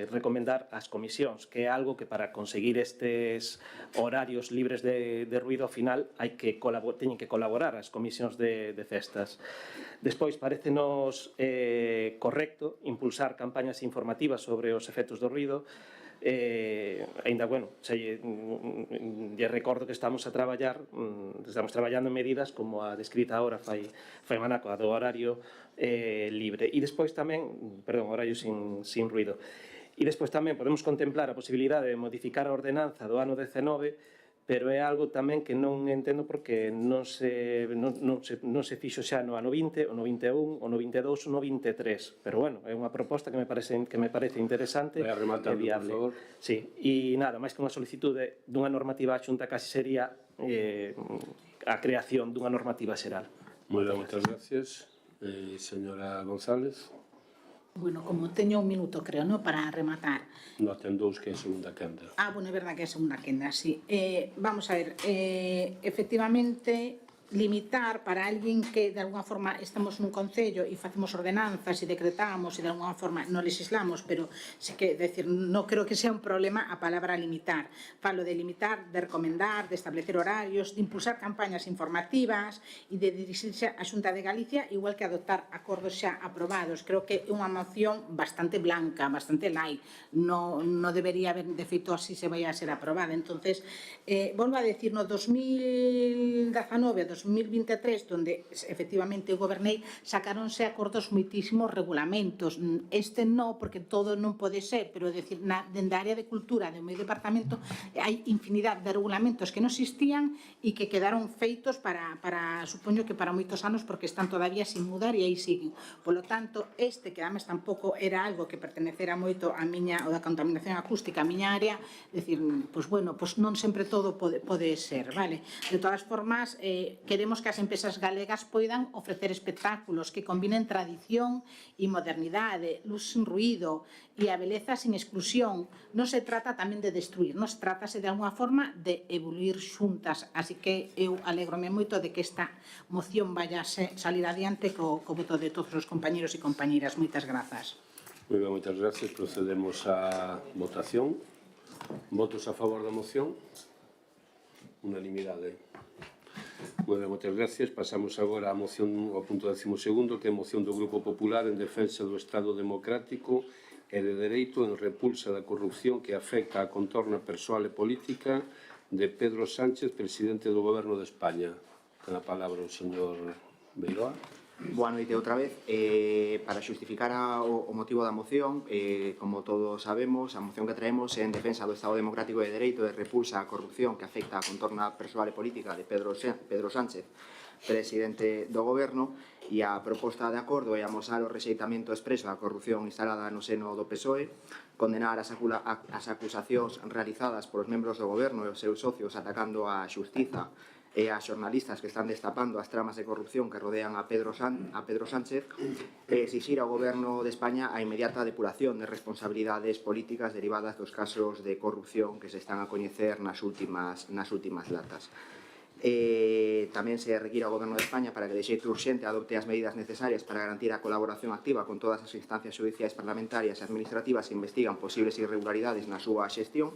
recomendar as comisións, que é algo que para conseguir estes horarios libres de ruido, ao final teñen que colaborar as comisións de festas. Despois, parecenos correcto impulsar campañas informativas sobre os efectos do ruido, Ainda, bueno, lle recordo que estamos traballando en medidas como a descrita agora fai Manaco, a do horario libre. E despois tamén, perdón, horario sin ruido. E despois tamén podemos contemplar a posibilidade de modificar a ordenanza do ano 19, pero é algo tamén que non entendo porque non se fixo xa no ano 20, o no 21, o no 22, o no 23. Pero bueno, é unha proposta que me parece interesante e viable. Por favor. Sí, e nada, máis que unha solicitude dunha normativa xunta casi sería a creación dunha normativa xeral. Moi ben, moitas gracias. Señora González. Bueno, como teño un minuto, creo, ¿no?, para rematar. No, ten dous que é segunda quenda. Bueno, é verdad que é segunda quenda, sí. Vamos a ver, efectivamente, limitar para alguén que de alguna forma estamos nun concello e facemos ordenanzas e decretamos e de alguna forma non legislamos, pero sí que, decir, non creo que sea un problema a palabra limitar. Falo de limitar, de recomendar, de establecer horarios, de impulsar campañas informativas e de dirixirse á Xunta de Galicia, igual que adoptar acordos xa aprobados. Creo que é unha moción bastante blanca, bastante light. Non debería haber, de feito, así se vai a ser aprobada. Entonces, volvo a decir, no 2019 a 2023, donde efectivamente eu gobernei, sacáronse acordos moitísimos regulamentos. Este non, porque todo non pode ser, pero decir, dende a área de cultura do meu departamento hai infinidade de regulamentos que non existían e que quedaron feitos para supoño que para moitos anos, porque están todavía sin mudar e aí siguen. Polo tanto, este, que además tampouco era algo que pertenecera moito a miña, ou da contaminación acústica, a miña área, decir, pois bueno, pois non sempre todo pode ser, vale? De todas formas, queremos que as empresas galegas poidan ofrecer espectáculos que combinen tradición e modernidade, luz sin ruído e a beleza sin exclusión. Non se trata tamén de destruir, non se trátase de alguna forma de evoluir xuntas. Así que eu alégrome moito de que esta moción vaya a salir adiante co voto de todos os compañeros e compañeras. Moitas grazas. Moi ben, moitas gracias. Procedemos á votación. Votos a favor da moción? Unanimidade. Moi ben, moitas gracias. Pasamos agora á moción, ao punto 12º, que é a moción do Grupo Popular en defensa do Estado democrático e de dereito en repulsa da corrupción que afecta a contorna persoal e política de Pedro Sánchez, presidente do Goberno de España. Ten a palabra o señor Beiroa. Boa noite outra vez. Para xustificar o motivo da moción, como todos sabemos, a moción que traemos é en defensa do Estado democrático de dereito e repulsa a corrupción que afecta a contorna persoal e política de Pedro Sánchez, presidente do Goberno, e a proposta de acordo é amosar o rexeitamento expreso á corrupción instalada no seno do PSOE, condenar as acusacións realizadas polos membros do Goberno e os seus socios atacando a xustiza e a xornalistas que están destapando as tramas de corrupción que rodean a Pedro Sánchez e exixir ao Goberno de España a inmediata depuración de responsabilidades políticas derivadas dos casos de corrupción que se están a coñecer nas últimas datas. Tamén se require ao Goberno de España para que de xeito urxente adopte as medidas necesarias para garantir a colaboración activa con todas as instancias judiciais parlamentarias e administrativas que investigan posibles irregularidades na súa xestión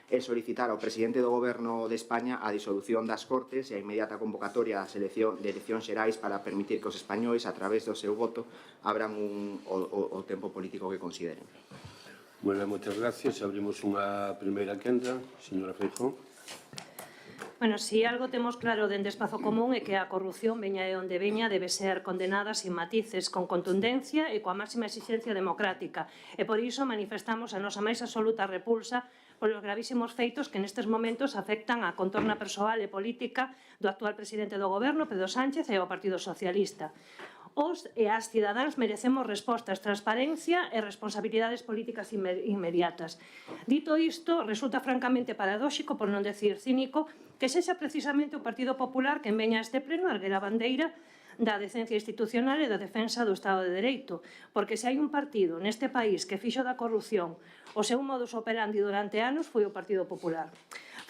e solicitar ao presidente do Goberno de España a disolución das Cortes e a inmediata convocatoria de eleccións xerais para permitir que os españois, a través do seu voto, abran o tempo político que consideren. Moi ben, moitas gracias. Abrimos unha primeira quenda. Señora Feijóo. Bueno, si algo temos claro dende Espazo Común é que a corrupción, veña de onde veña, debe ser condenada sin matices, con contundencia e coa máxima exigencia democrática. E por iso manifestamos a nosa máis absoluta repulsa polos gravísimos feitos que nestes momentos afectan a contorna persoal e política do actual presidente do Goberno, Pedro Sánchez, e ao Partido Socialista. Os e as cidadáns merecemos respostas, transparencia e responsabilidades políticas inmediatas. Dito isto, resulta francamente paradóxico, por non decir cínico, que sexa precisamente o Partido Popular que veña a este pleno a erguer a bandeira da decencia institucional e da defensa do Estado de Dereito, porque se hai un partido neste país que fixo da corrupción o seu modus operandi durante anos foi o Partido Popular.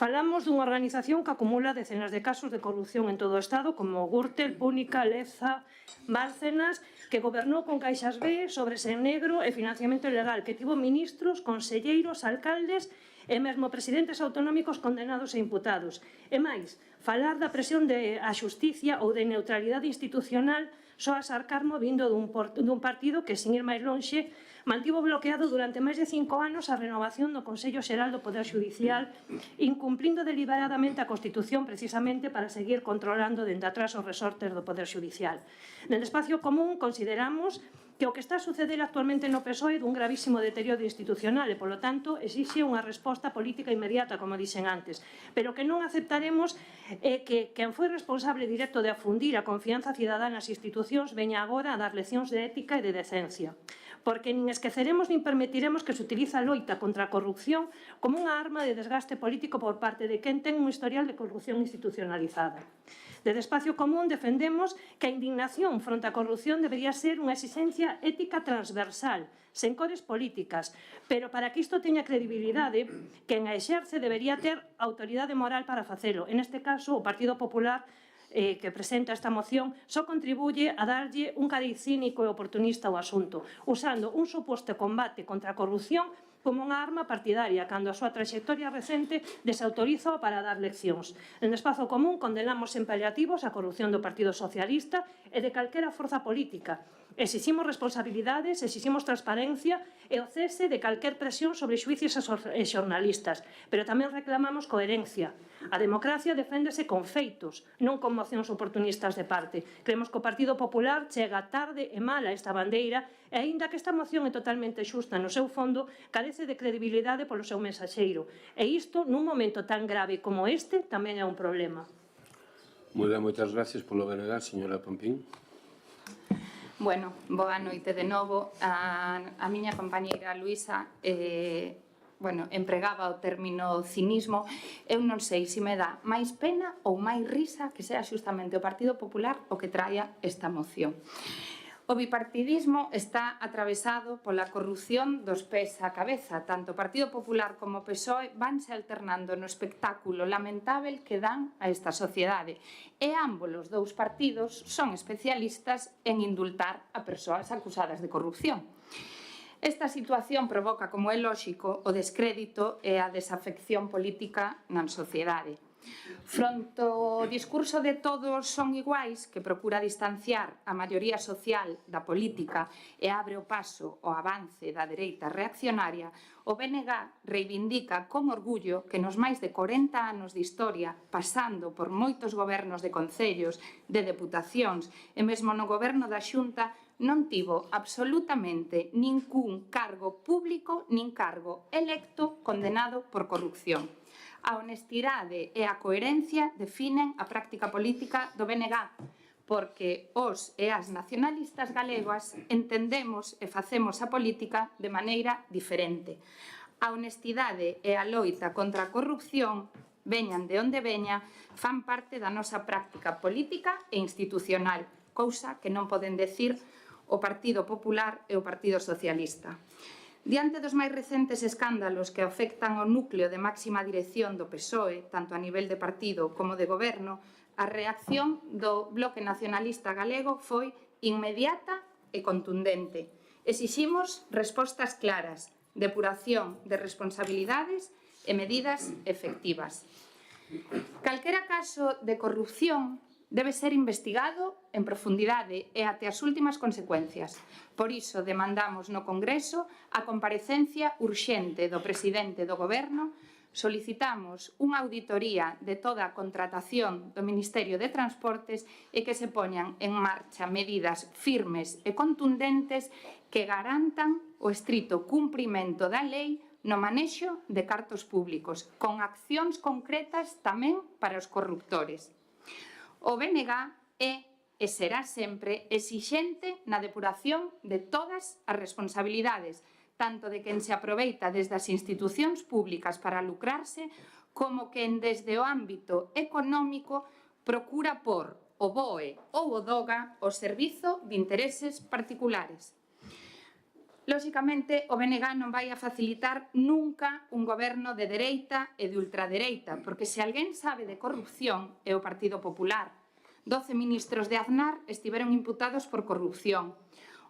Falamos dunha organización que acumula decenas de casos de corrupción en todo o Estado, como Gürtel, Púnica, Leza, Bárcenas, que gobernou con caixas B, sobres en negro e financiamento ilegal, que tivo ministros, conselleiros, alcaldes e mesmo presidentes autonómicos condenados e imputados. E máis, falar da presión a xusticia ou de neutralidade institucional Só a Sarcarmo vindo dun partido que, sin ir máis lonxe, mantivo bloqueado durante máis de 5 anos a renovación do Consello Xeral do Poder Judicial, incumplindo deliberadamente a Constitución precisamente para seguir controlando dende atrás os resortes do Poder Judicial. Nel Espacio Común consideramos que o que está a suceder actualmente no PSOE é dun gravísimo deterioro institucional e, polo tanto, exixe unha resposta política inmediata, como dixen antes. Pero que non aceptaremos que quen foi responsable directo de afundir a confianza cidadá nas institucións veña agora a dar leccións de ética e de decencia. Porque nin esqueceremos nin permitiremos que se utiliza a loita contra a corrupción como unha arma de desgaste político por parte de quen ten un historial de corrupción institucionalizada. Desde Espacio Común defendemos que a indignación fronte á corrupción debería ser unha exigencia ética transversal, sen cores políticas, pero para que isto teña credibilidade, quen a exerce debería ter autoridade moral para facelo. En este caso, o Partido Popular que presenta esta moción só contribuye a darlle un cariz cínico e oportunista ao asunto, usando un suposto combate contra a corrupción como unha arma partidaria, cando a súa trayectoria recente desautorízao para dar leccións. En Espazo Común condenamos en paliativos a corrupción do Partido Socialista e de calquera forza política. Exiximos responsabilidades, exiximos transparencia e o cese de calquer presión sobre xuicios e xornalistas, pero tamén reclamamos coherencia. A democracia deféndese con feitos, non con mocións oportunistas de parte. Creemos que o Partido Popular chega tarde e mal a esta bandeira e, aínda que esta moción é totalmente xusta no seu fondo, carece de credibilidade polo seu mensaxeiro. E isto, nun momento tan grave como este, tamén é un problema. Moi ben, moitas gracias polo BNG, señora Pampín. Bueno, boa noite de novo. A miña compañeira Luisa empregaba o término cinismo. Eu non sei se me dá máis pena ou máis risa que sea xustamente o Partido Popular o que traia esta moción. O bipartidismo está atravesado pola corrupción dos pés á cabeza. Tanto o Partido Popular como o PSOE vanse alternando no espectáculo lamentável que dan a esta sociedade. E ambos os dous partidos son especialistas en indultar a persoas acusadas de corrupción. Esta situación provoca, como é lóxico, o descrédito e a desafección política na sociedade. Fronte ao discurso de todos son iguais, que procura distanciar a maioría social da política e abre o paso ao avance da dereita reaccionaria, o BNG reivindica con orgullo que nos máis de 40 anos de historia, pasando por moitos gobernos de concellos, de deputacións e mesmo no goberno da Xunta, non tivo absolutamente ningún cargo público nin cargo electo condenado por corrupción. A honestidade e a coherencia definen a práctica política do BNG, porque os e as nacionalistas galegas entendemos e facemos a política de maneira diferente. A honestidade e a loita contra a corrupción, veñan de onde veña, fan parte da nosa práctica política e institucional, cousa que non poden decir o Partido Popular e o Partido Socialista. Diante dos máis recentes escándalos que afectan ao núcleo de máxima dirección do PSOE, tanto a nivel de partido como de goberno, a reacción do Bloque Nacionalista Galego foi inmediata e contundente. Exiximos respostas claras, depuración de responsabilidades e medidas efectivas. Calquera caso de corrupción debe ser investigado en profundidade e até as últimas consecuencias. Por iso demandamos no Congreso a comparecencia urxente do presidente do Goberno, solicitamos unha auditoría de toda a contratación do Ministerio de Transportes e que se poñan en marcha medidas firmes e contundentes que garantan o estrito cumprimento da lei no manexo de cartos públicos, con accións concretas tamén para os corruptores. O BNG é e será sempre exixente na depuración de todas as responsabilidades, tanto de quen se aproveita desde as institucións públicas para lucrarse, como quen desde o ámbito económico procura por o BOE ou o DOGA ao servizo de intereses particulares. Lóxicamente, o BNG non vai a facilitar nunca un goberno de dereita e de ultradereita, porque se alguén sabe de corrupción é o Partido Popular. 12 ministros de Aznar estiveron imputados por corrupción.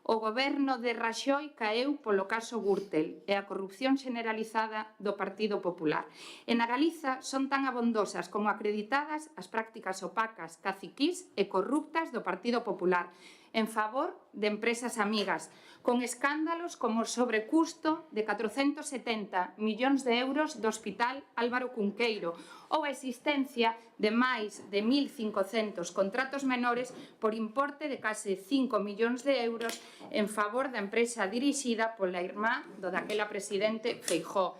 O goberno de Raxoi caeu polo caso Gürtel e a corrupción generalizada do Partido Popular. E na Galiza son tan abondosas como acreditadas as prácticas opacas, caciquís e corruptas do Partido Popular. en favor de empresas amigas, con escándalos como o sobrecusto de 470 millóns de euros do Hospital Álvaro Cunqueiro ou a existencia de máis de 1.500 contratos menores por importe de case 5 millóns de euros en favor da empresa dirixida pola irmá do daquela presidente Feijóo.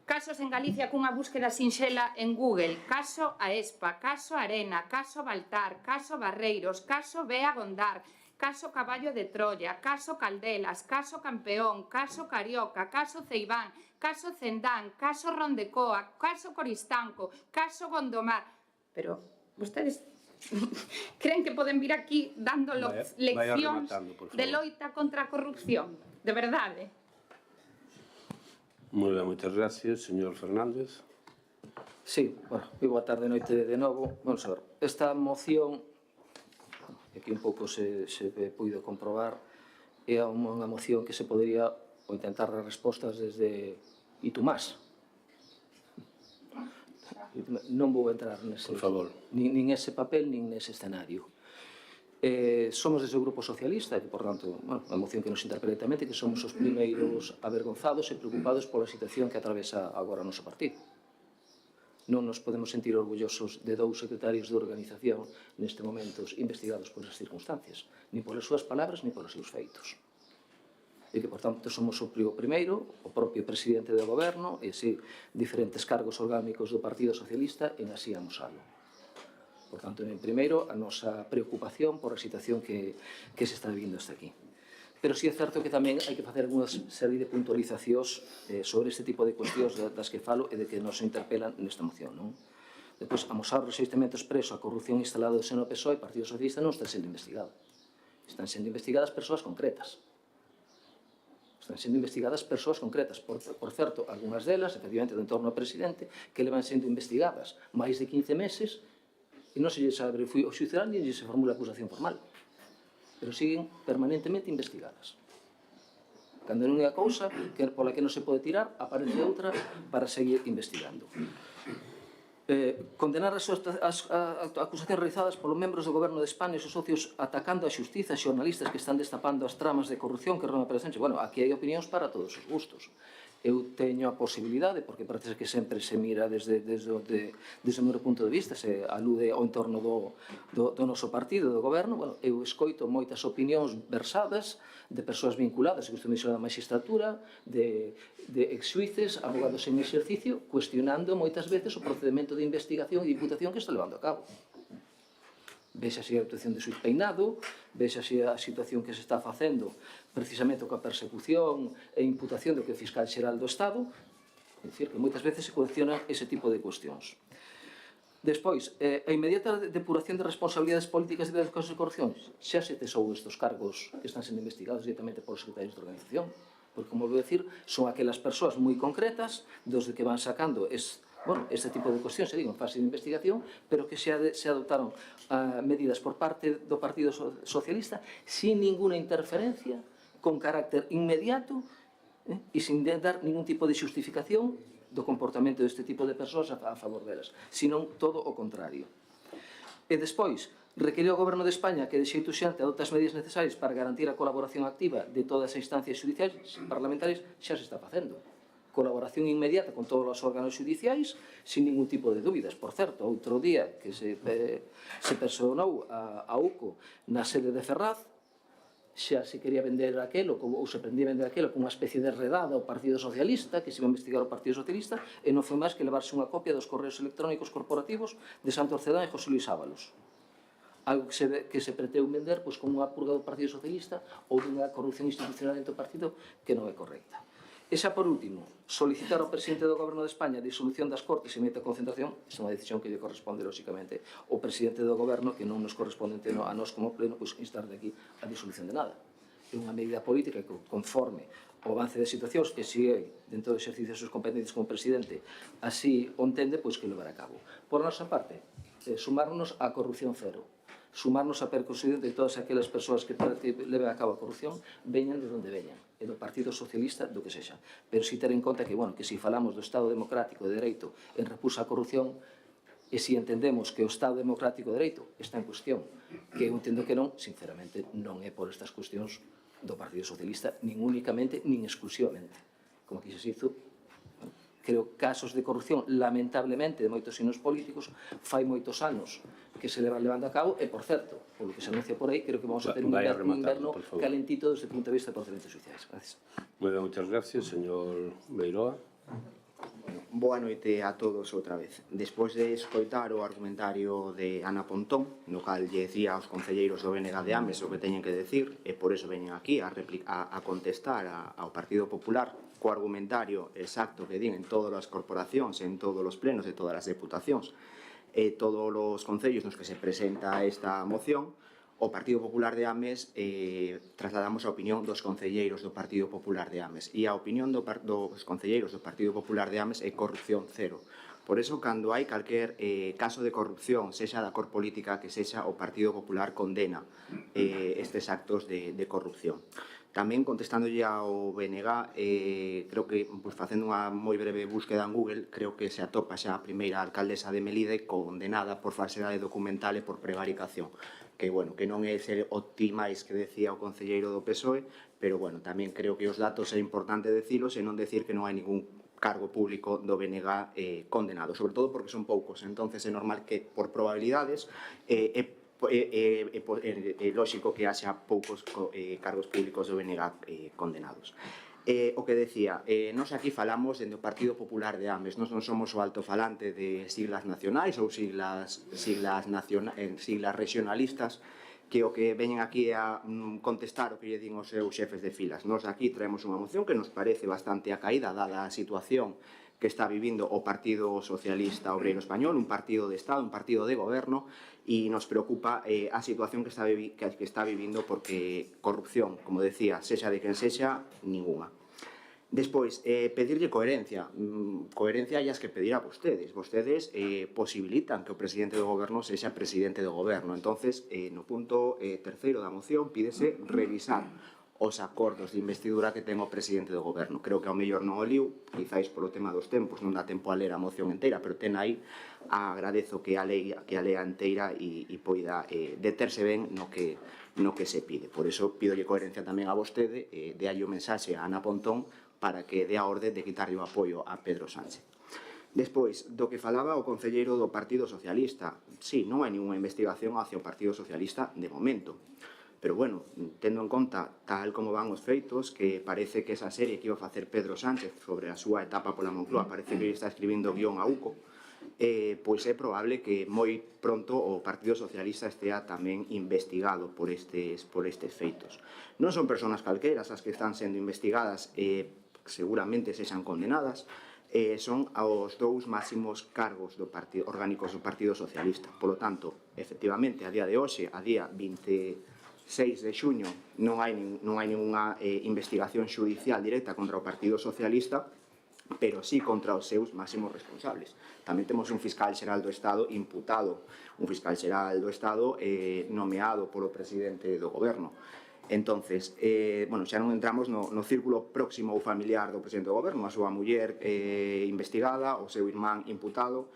Casos en Galicia cunha búsqueda sinxela en Google, caso Aespa, caso Arena, caso Baltar, caso Barreiros, caso Bea Gondar, caso Caballo de Troya, caso Caldelas, caso Campeón, caso Carioca, caso Ceibán, caso Cendán, caso Rondecoa, caso Coristanco, caso Gondomar. Pero vostedes creen que poden vir aquí dando leccións de loita contra a corrupción? De verdade? Moi ben, moitas gracias, señor Fernández. Sí, bueno, moi boa tarde, noite de novo. Vamos a ver, esta moción, aquí un pouco se puido comprobar, é unha moción que se podría intentar dar respostas desde Itumás. Non vou entrar nese, nin ese papel, nin nese escenario. Somos desde o Grupo Socialista e, por tanto, a moción que nos interpela directamente que somos os primeiros avergonzados e preocupados pola situación que atravesa agora o noso partido. Non nos podemos sentir orgullosos de dous secretarios de organización neste momento investigados por esas circunstancias, nin polas súas palabras, nin polos seus feitos. E que, por tanto, somos o primeiro, o propio presidente do goberno e, así, diferentes cargos orgánicos do Partido Socialista en así amosalo. Por tanto, en primeiro, a nosa preocupación por a situación que se está vivindo hasta aquí. Pero sí é certo que tamén hai que facer unha serie de puntualizacións sobre este tipo de cuestións das que falo e de que nos interpelan nesta moción. Depois, amosar o resistimento expreso á corrupción instalado no seno do PSOE e Partido Socialista non está sendo investigado. Están sendo investigadas persoas concretas. Están sendo investigadas persoas concretas. Por certo, algunhas delas, efectivamente, do entorno ao presidente, que levan sendo investigadas máis de 15 meses e non se lle abre o xuízo oral ni se formula acusación formal. Pero siguen permanentemente investigadas. Cando non é a cousa pola que non se pode tirar, aparece outra para seguir investigando. Condenar as acusacións realizadas polos membros do Goberno de España e os socios atacando a xustiza e xornalistas que están destapando as tramas de corrupción que rodean a presencia. Bueno, aquí hai opinións para todos os gustos. Eu teño a posibilidade, porque parece que sempre se mira desde o meu punto de vista, se alude ao entorno do noso partido, do goberno, bueno, eu escoito moitas opinións versadas de persoas vinculadas, que estou mencionando a magistratura, de ex-xuíces, abogados en exercicio, cuestionando moitas veces o procedimento de investigación e de imputación que está levando a cabo. Vexe así a actuación de Xuiz Peinado, vexe así a situación que se está facendo precisamente coa persecución e imputación do que é o fiscal xeral do Estado, é dicir, que moitas veces se cuestionan ese tipo de cuestións. Despois, a inmediata depuración de responsabilidades políticas e de casos de corrupción, xa se cesou estes cargos que están sendo investigados directamente por secretarios de organización, porque, como vou dicir, son aquelas persoas moi concretas dos que van sacando este tipo de cuestións, se digo, en fase de investigación, pero que se adoptaron medidas por parte do Partido Socialista sin ninguna interferencia, con carácter inmediato e sin dar ningún tipo de xustificación do comportamento deste tipo de persoas a favor delas, senón todo o contrario. E despois, requiriu ao Goberno de España que de xeito xente adopte as medidas necesarias para garantir a colaboración activa de todas as instancias judiciais parlamentarias, xa se está facendo. Colaboración inmediata con todos os órganos judiciais, sin ningún tipo de dúbidas. Por certo, outro día que se personou a UCO na sede de Ferraz, xa se quería vender aquelo, ou se prendía vender aquelo como unha especie de redada ao Partido Socialista, que se iba a investigar o Partido Socialista, e non foi máis que levarse unha copia dos correos electrónicos corporativos de Santos Cedán e José Luis Ábalos. Algo que se preteu vender como unha purga do Partido Socialista ou dunha corrupción institucional dentro do partido que non é correcta. E xa por último, solicitar ao presidente do Goberno de España a disolución das Cortes e meta concentración, é unha decisión que lle corresponde, lóxicamente, ao presidente do Goberno, que non nos corresponde a nós como pleno, pois instar de aquí a disolución de nada. É unha medida política que, conforme o avance de situacións que sigue dentro do exercicio das súas competencias como presidente, así o entende, pois que levar a cabo. Por nosa parte, sumarnos á corrupción cero, sumarnos a percusión de todas aquelas persoas que leven a cabo a corrupción, veñan de onde veñan, e do Partido Socialista, do que sexa. Pero si ter en conta que, bueno, que se falamos do Estado democrático de dereito en repulsa a corrupción, e se entendemos que o Estado democrático de dereito está en cuestión, que eu entendo que non, sinceramente, non é por estas cuestións do Partido Socialista, nin únicamente, nin exclusivamente. Como aquí se hizo, creo, casos de corrupción, lamentablemente, de moitos signos políticos, fai moitos anos que se levan levando a cabo, e, por certo, polo que se anuncia por aí, creo que vamos a ter un inverno calentito desde o punto de vista de procedimentos judiciais. Gracias. Moi ben, moitas gracias, señor Beiroa. Boa noite a todos outra vez. Despois de escoitar o argumentario de Ana Pontón, no cal lle decía aos concelleiros do BNG de Ames o que teñen que decir, e por eso veñen aquí a contestar ao Partido Popular co argumentario exacto que din en todas as corporacións, en todos os plenos de todas as deputacións e todos os concellos nos que se presenta esta moción, o Partido Popular de Ames trasladamos a opinión dos concelleiros do Partido Popular de Ames, e a opinión dos concelleiros do Partido Popular de Ames é corrupción cero. Por eso, cando hai calquer caso de corrupción, sexa da cor política que sexa, o Partido Popular condena estes actos de corrupción. Tamén, contestándolle ao BNG, creo que, facendo unha moi breve búsqueda en Google, creo que se atopa xa a primeira alcaldesa de Melide condenada por falsedade documental e por prevaricación. Que, bueno, que non é ser optimais que decía o concelleiro do PSOE, pero, bueno, tamén creo que os datos é importante decilos e non decir que non hai ningún cargo público do BNG condenado, sobre todo porque son poucos, entonces é normal que, por probabilidades, é lógico que haxa poucos cargos públicos do BNG condenados. O que decía, nós aquí falamos dentro do Partido Popular de Ames, nós non somos o altofalante de siglas nacionais ou siglas regionalistas, que o que veñen aquí a contestar o que lle din os seus xefes de filas. Nós aquí traemos unha moción que nos parece bastante acaída, dada a situación que está vivindo o Partido Socialista Obreiro Español, un partido de Estado, un partido de goberno, e nos preocupa a situación que está vivindo, porque corrupción, como decía, sexa de quen sexa, ninguna. Despois, pedirlle coherencia. Coherencia hai as que pedir a vostedes. Vostedes posibilitan que o presidente do goberno sexa presidente do goberno. Entonces, no punto terceiro da moción, pídese revisar os acordos de investidura que ten o presidente do goberno. Creo que ao mellor non o liu, quizáis polo tema dos tempos, non dá tempo a ler a moción inteira, pero ten aí, agradezo que a lea inteira e poida deterse ben no que se pide. Por iso, pídolle coherencia tamén a vostede, de aí o mensaxe a Ana Pontón para que dé a orde de quitarlle o apoio a Pedro Sánchez. Despois, do que falaba o concelleiro do Partido Socialista, sí, non hai ninguna investigación hacia o Partido Socialista de momento. Pero, bueno, tendo en conta tal como van os feitos, que parece que esa serie que iba a facer Pedro Sánchez sobre a súa etapa pola Moncloa, parece que está escribindo guión a UCO, pois é probable que moi pronto o Partido Socialista estea tamén investigado por estes feitos. Non son persoas calqueras as que están sendo investigadas, seguramente sexan condenadas, son aos dous máximos cargos orgánicos do Partido Socialista. Por lo tanto, efectivamente, a día de hoxe, a día 26 de xuño, non hai ninguna investigación xudicial directa contra o Partido Socialista, pero sí contra os seus máximos responsables. Tamén temos un fiscal xeral do Estado imputado, un fiscal xeral do Estado nomeado polo presidente do goberno. Entonces, xa non entramos no círculo próximo ou familiar do presidente do goberno, a súa muller investigada, o seu irmán imputado.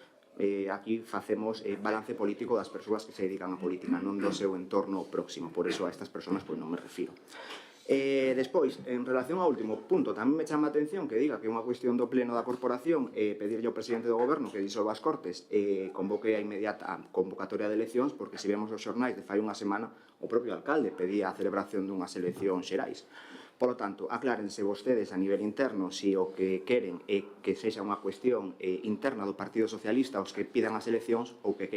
Aquí facemos balance político das persoas que se dedican á política, non do seu entorno próximo, por iso a estas persoas non me refiro. Despois, en relación ao último punto, tamén me chama a atención que diga que é unha cuestión do pleno da corporación pedirlle ao presidente do goberno que disolva as Cortes e convoque a inmediata convocatoria de eleccións, porque se vemos os xornais de fai unha semana, o propio alcalde pedía a celebración dunhas eleccións xerais. Por lo tanto, aclárense vostedes a nivel interno se o que queren é que sexa unha cuestión interna do Partido Socialista os que pidan as eleccións ou que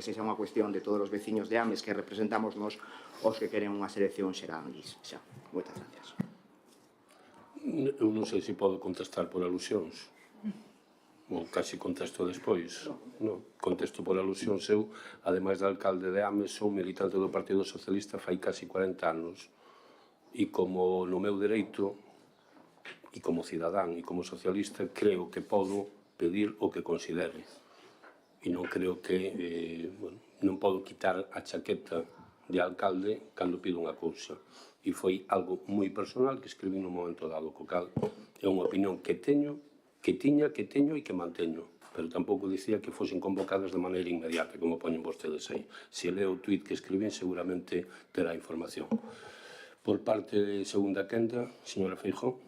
sexa unha cuestión de todos os veciños de Ames que representamos nos os que queren unhas eleccións xerais. Moitas gracias. Eu non sei se podo contestar por alusións. Ou casi contesto despois. Non, contesto por alusións. Eu, ademais de alcalde de Ames, sou militante do Partido Socialista fai casi 40 anos. E como no meu dereito, e como cidadán, e como socialista, creo que podo pedir o que considere. E non creo que, non podo quitar a chaqueta de alcalde cando pido unha cousa. E foi algo moi personal que escribí nun momento dado, co cal é unha opinión que teño, que tiña, que teño e que manteño. pero tampouco dicía que fosen convocadas de maneira inmediata, como poñen vostedes aí. Se lee o tuit que escribín, seguramente terá información. Por parte de segunda quenda, señora Feijóo.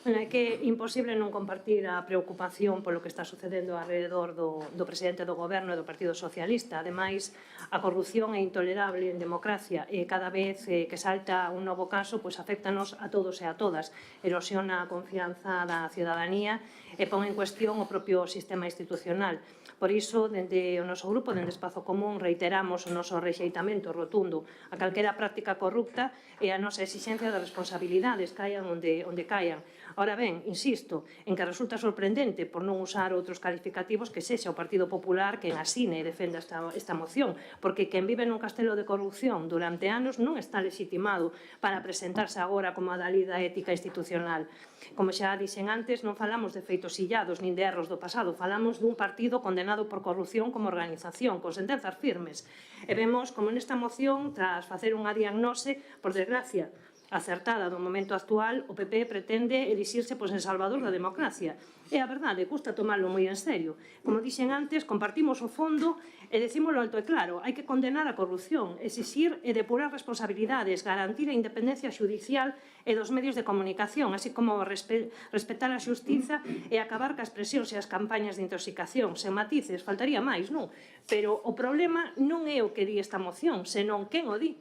Bueno, é que é imposible non compartir a preocupación polo que está sucedendo alrededor do presidente do goberno e do Partido Socialista. Ademais, a corrupción é intolerable en democracia e cada vez que salta un novo caso, pois afectanos a todos e a todas. Erosiona a confianza da ciudadanía e pon en cuestión o propio sistema institucional. Por iso, dende o noso grupo, dende Espazo Común, reiteramos o noso rexeitamento rotundo a calquera práctica corrupta e a nosa exixencia de responsabilidades caian onde caian. Ora ben, insisto, en que resulta sorprendente, por non usar outros calificativos, que sexa o Partido Popular quen asine e defenda esta moción, porque quen vive nun castelo de corrupción durante anos non está legitimado para presentarse agora como a da lida ética institucional. Como xa dixen antes, non falamos de feitos illados nin de erros do pasado, falamos dun partido condenado por corrupción como organización, con sentenzas firmes. E vemos como nesta moción, tras facer unha diagnose, por desgracia, acertada do momento actual, o PP pretende elixirse en salvador da democracia. E a verdade, custa tomarlo moi en serio. Como dixen antes, compartimos o fondo e decímolo alto e claro, hai que condenar a corrupción, exixir e depurar responsabilidades, garantir a independencia judicial e dos medios de comunicación, así como respetar a xustiza e acabar cas presións e as campañas de intoxicación. Sen matices, faltaría máis, non? Pero o problema non é o que di esta moción, senón quen o di.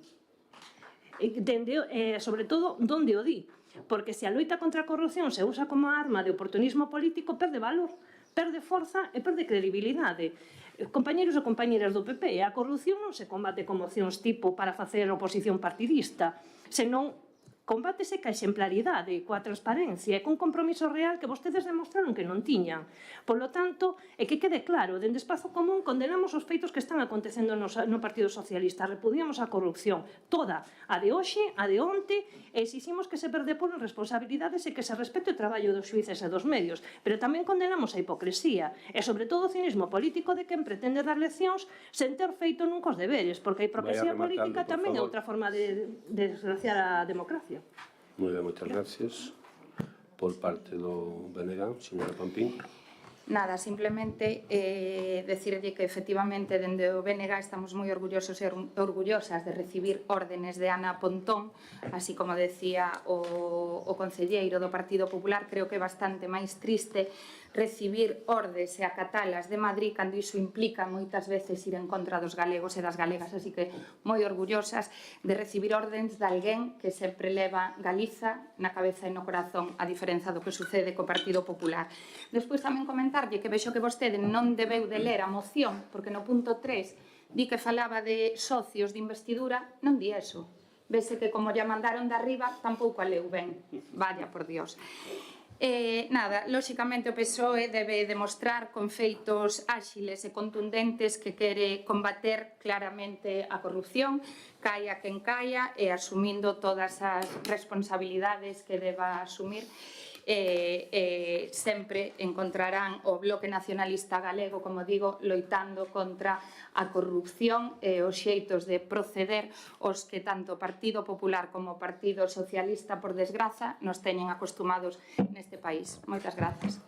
Sobre todo, onde o di. Porque se a loita contra a corrupción se usa como arma de oportunismo político, perde valor, perde forza e perde credibilidade. Compañeros e compañeras do PP, a corrupción non se combate con mocións tipo para facer oposición partidista, senón combátese ca exemplaridade, coa transparencia e cun compromiso real que vostedes demostraron que non tiñan. Polo tanto, e que quede claro, dende Espazo Común condenamos os feitos que están acontecendo no Partido Socialista, repudiamos a corrupción, toda, a de hoxe, a de onte, e exiximos que se perdeporen responsabilidades e que se respete o traballo dos xuíces e dos medios, pero tamén condenamos a hipocresía e, sobre todo, o cinismo político de quen pretende dar leccións sen ter feito nunca os deberes, porque a hipocresía política tamén é outra forma de desgraciar a democracia. Moi ben, moitas gracias. Por parte do BNG, señora Pampín. Nada, simplemente decirlle que efectivamente dende o BNG estamos moi orgullosos e orgullosas de recibir órdenes de Ana Pontón, así como decía o concelleiro do Partido Popular. Creo que é bastante máis triste recibir ordes e acatalas de Madrid cando iso implica moitas veces ir en contra dos galegos e das galegas, así que moi orgullosas de recibir ordes de alguén que sempre leva Galiza na cabeza e no corazón, a diferenza do que sucede co Partido Popular. Despois tamén comentarlle que vexo que vostede non debeu de ler a moción, porque no punto 3 di que falaba de socios de investidura, non di eso. Vese que como lla mandaron de arriba tampouco a leu ben, vaya por Dios. Nada, lóxicamente o PSOE debe demostrar con feitos áxiles e contundentes que quere combater claramente a corrupción, caia quen caia e asumindo todas as responsabilidades que deba asumir. Sempre encontrarán o Bloque Nacionalista Galego, como digo, loitando contra a corrupción e os xeitos de proceder os que tanto o Partido Popular como o Partido Socialista, por desgraza, nos teñen acostumados neste país. Moitas gracias.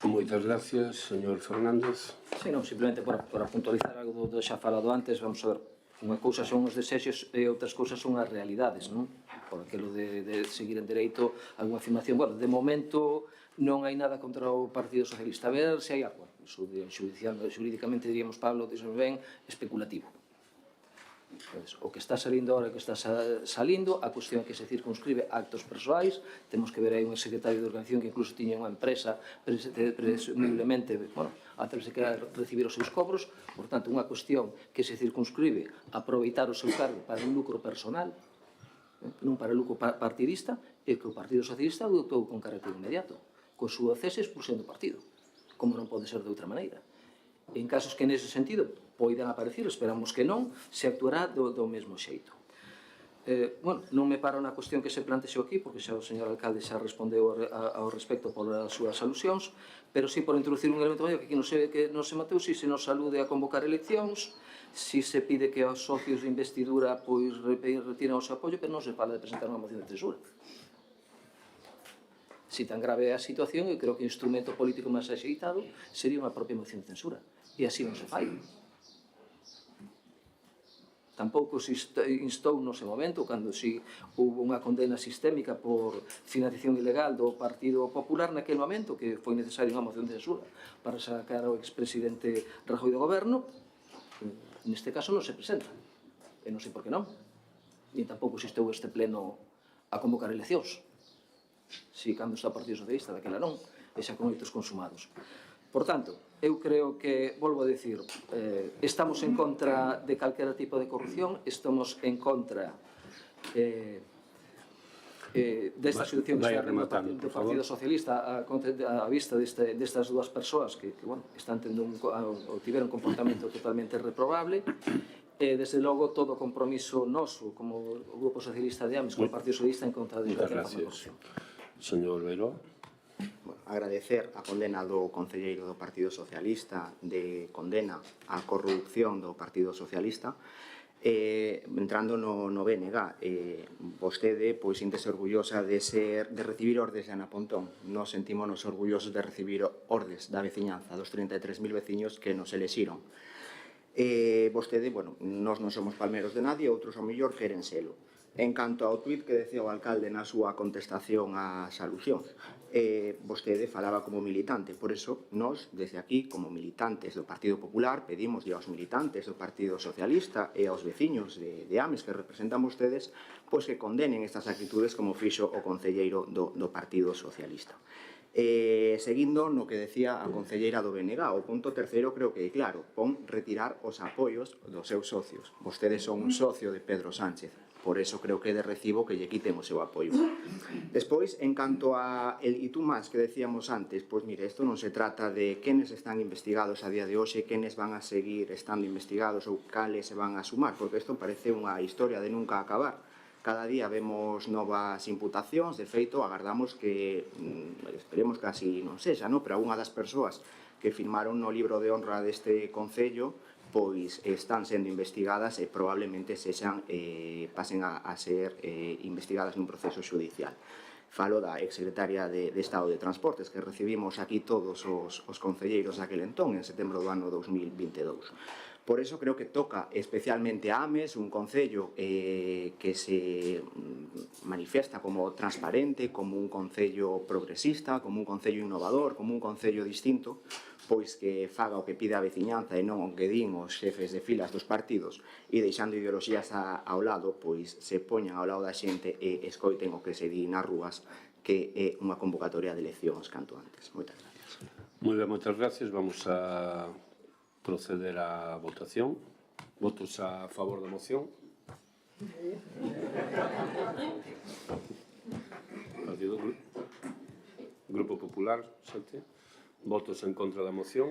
Moitas gracias, señor Fernández. Sí, non, simplemente para puntualizar algo do xa falado antes, vamos a ver, unha cousa son os desexos e outras cousas son as realidades, non? Por aquilo de seguir en dereito a unha afirmación. Bueno, de momento non hai nada contra o Partido Socialista. A ver se hai algo. Xurídicamente diríamos, Pablo, dixo ben, especulativo. O que está salindo ahora, o que está salindo, a cuestión que se circunscribe a actos persoais, temos que ver aí un secretario de organización que incluso tiña unha empresa presumiblemente, bueno, atreverse a recibir os seus cobros, por tanto, unha cuestión que se circunscribe a aproveitar o seu cargo para un lucro personal, non para lucro partidista, e que o Partido Socialista adoptou con carácter inmediato, co súa cese e expulsión do partido, como non pode ser de outra maneira. En casos que nese sentido poidan aparecer, esperamos que non, se actuará do mesmo xeito. Bueno, non me paro na cuestión que se plantexou aquí, porque xa o señor alcalde xa respondeu ao respecto polas súas alusións, pero sí por introducir un elemento que aquí non se mateu, si se nos alude a convocar eleccións, si se pide que aos socios de investidura retiren o seu apoio, pero non se fala de presentar unha moción de censura. Si tan grave é a situación, eu creo que o instrumento político máis axeitado sería unha propia moción de censura. E así non se fai. Tampouco se instou no seu momento, cando si houve unha condena sistémica por financiación ilegal do Partido Popular naquele momento, que foi necesaria unha moción de censura para sacar ao expresidente Rajoy do goberno. Neste caso non se presenta. E non sei por que non. Ni tampouco existiu este pleno a convocar eleccións. Si cando está o Partido Socialista, daquela non, e xa con oitos consumados. Por tanto, eu creo que, volvo a dicir, estamos en contra de calquera tipo de corrupción, estamos en contra desta situación que está do Partido Socialista a vista destas dúas persoas que están tendo ou tiveron un comportamento totalmente reprobable. Desde logo, todo o compromiso noso como o Grupo Socialista de AMES, como o Partido Socialista, en contra de calquera forma de corrupción. Señor Beiró. Agradecer a condena do concelleiro do Partido Socialista de condena á corrupción do Partido Socialista. Entrando no BNG, vostede síntese orgullosa de recibir ordes de Ana Pontón. Nos sentímonos orgullosos de recibir ordes da veciñanza, dos 33.000 veciños que nos elexiron. Vostede, nós non somos palmeros de nadie, outros ao mellor queren selo. En canto ao tuit que decía o alcalde na súa contestación ás alusións, vostede falaba como militante, por eso nós, desde aquí, como militantes do Partido Popular, pedimos aos militantes do Partido Socialista e aos veciños de AMES que representan vostedes, que condenen estas actitudes como fixo o concelleiro do Partido Socialista. Seguindo no que decía a concelleira do BNG, o punto terceiro creo que é claro, pon retirar os apoios dos seus socios. Vostedes son un socio de Pedro Sánchez, por eso creo que é de recibo que lle quiten o seu apoio. Despois, en canto a el y tú más que decíamos antes, mire, isto non se trata de quenes están investigados a día de hoxe, quenes van a seguir estando investigados ou cales se van a sumar, porque isto parece unha historia de nunca acabar. Cada día vemos novas imputacións, de feito, agardamos que, esperemos que así non sexa, pero unha das persoas que firmaron no libro de honra deste Concello están sendo investigadas e probablemente pasen a ser investigadas nun proceso xudicial. Falo da exsecretaria de Estado de Transportes, que recibimos aquí todos os concelleiros daquel entón, en setembro do ano 2022. Por eso creo que toca especialmente a AMES, un concello que se manifiesta como transparente, como un concello progresista, como un concello innovador, como un concello distinto, que faga o que pide a veciñanza e non o que din os xefes de filas dos partidos e deixando ideoloxías ao lado, se poñan ao lado da xente e escoiten o que se di nas rúas, que é unha convocatoria de eleccións canto antes. Moitas gracias. Moi ben, moitas gracias. Vamos a proceder á votación. Votos a favor da moción. Partido Grupo Popular, 7. Votos en contra da moción.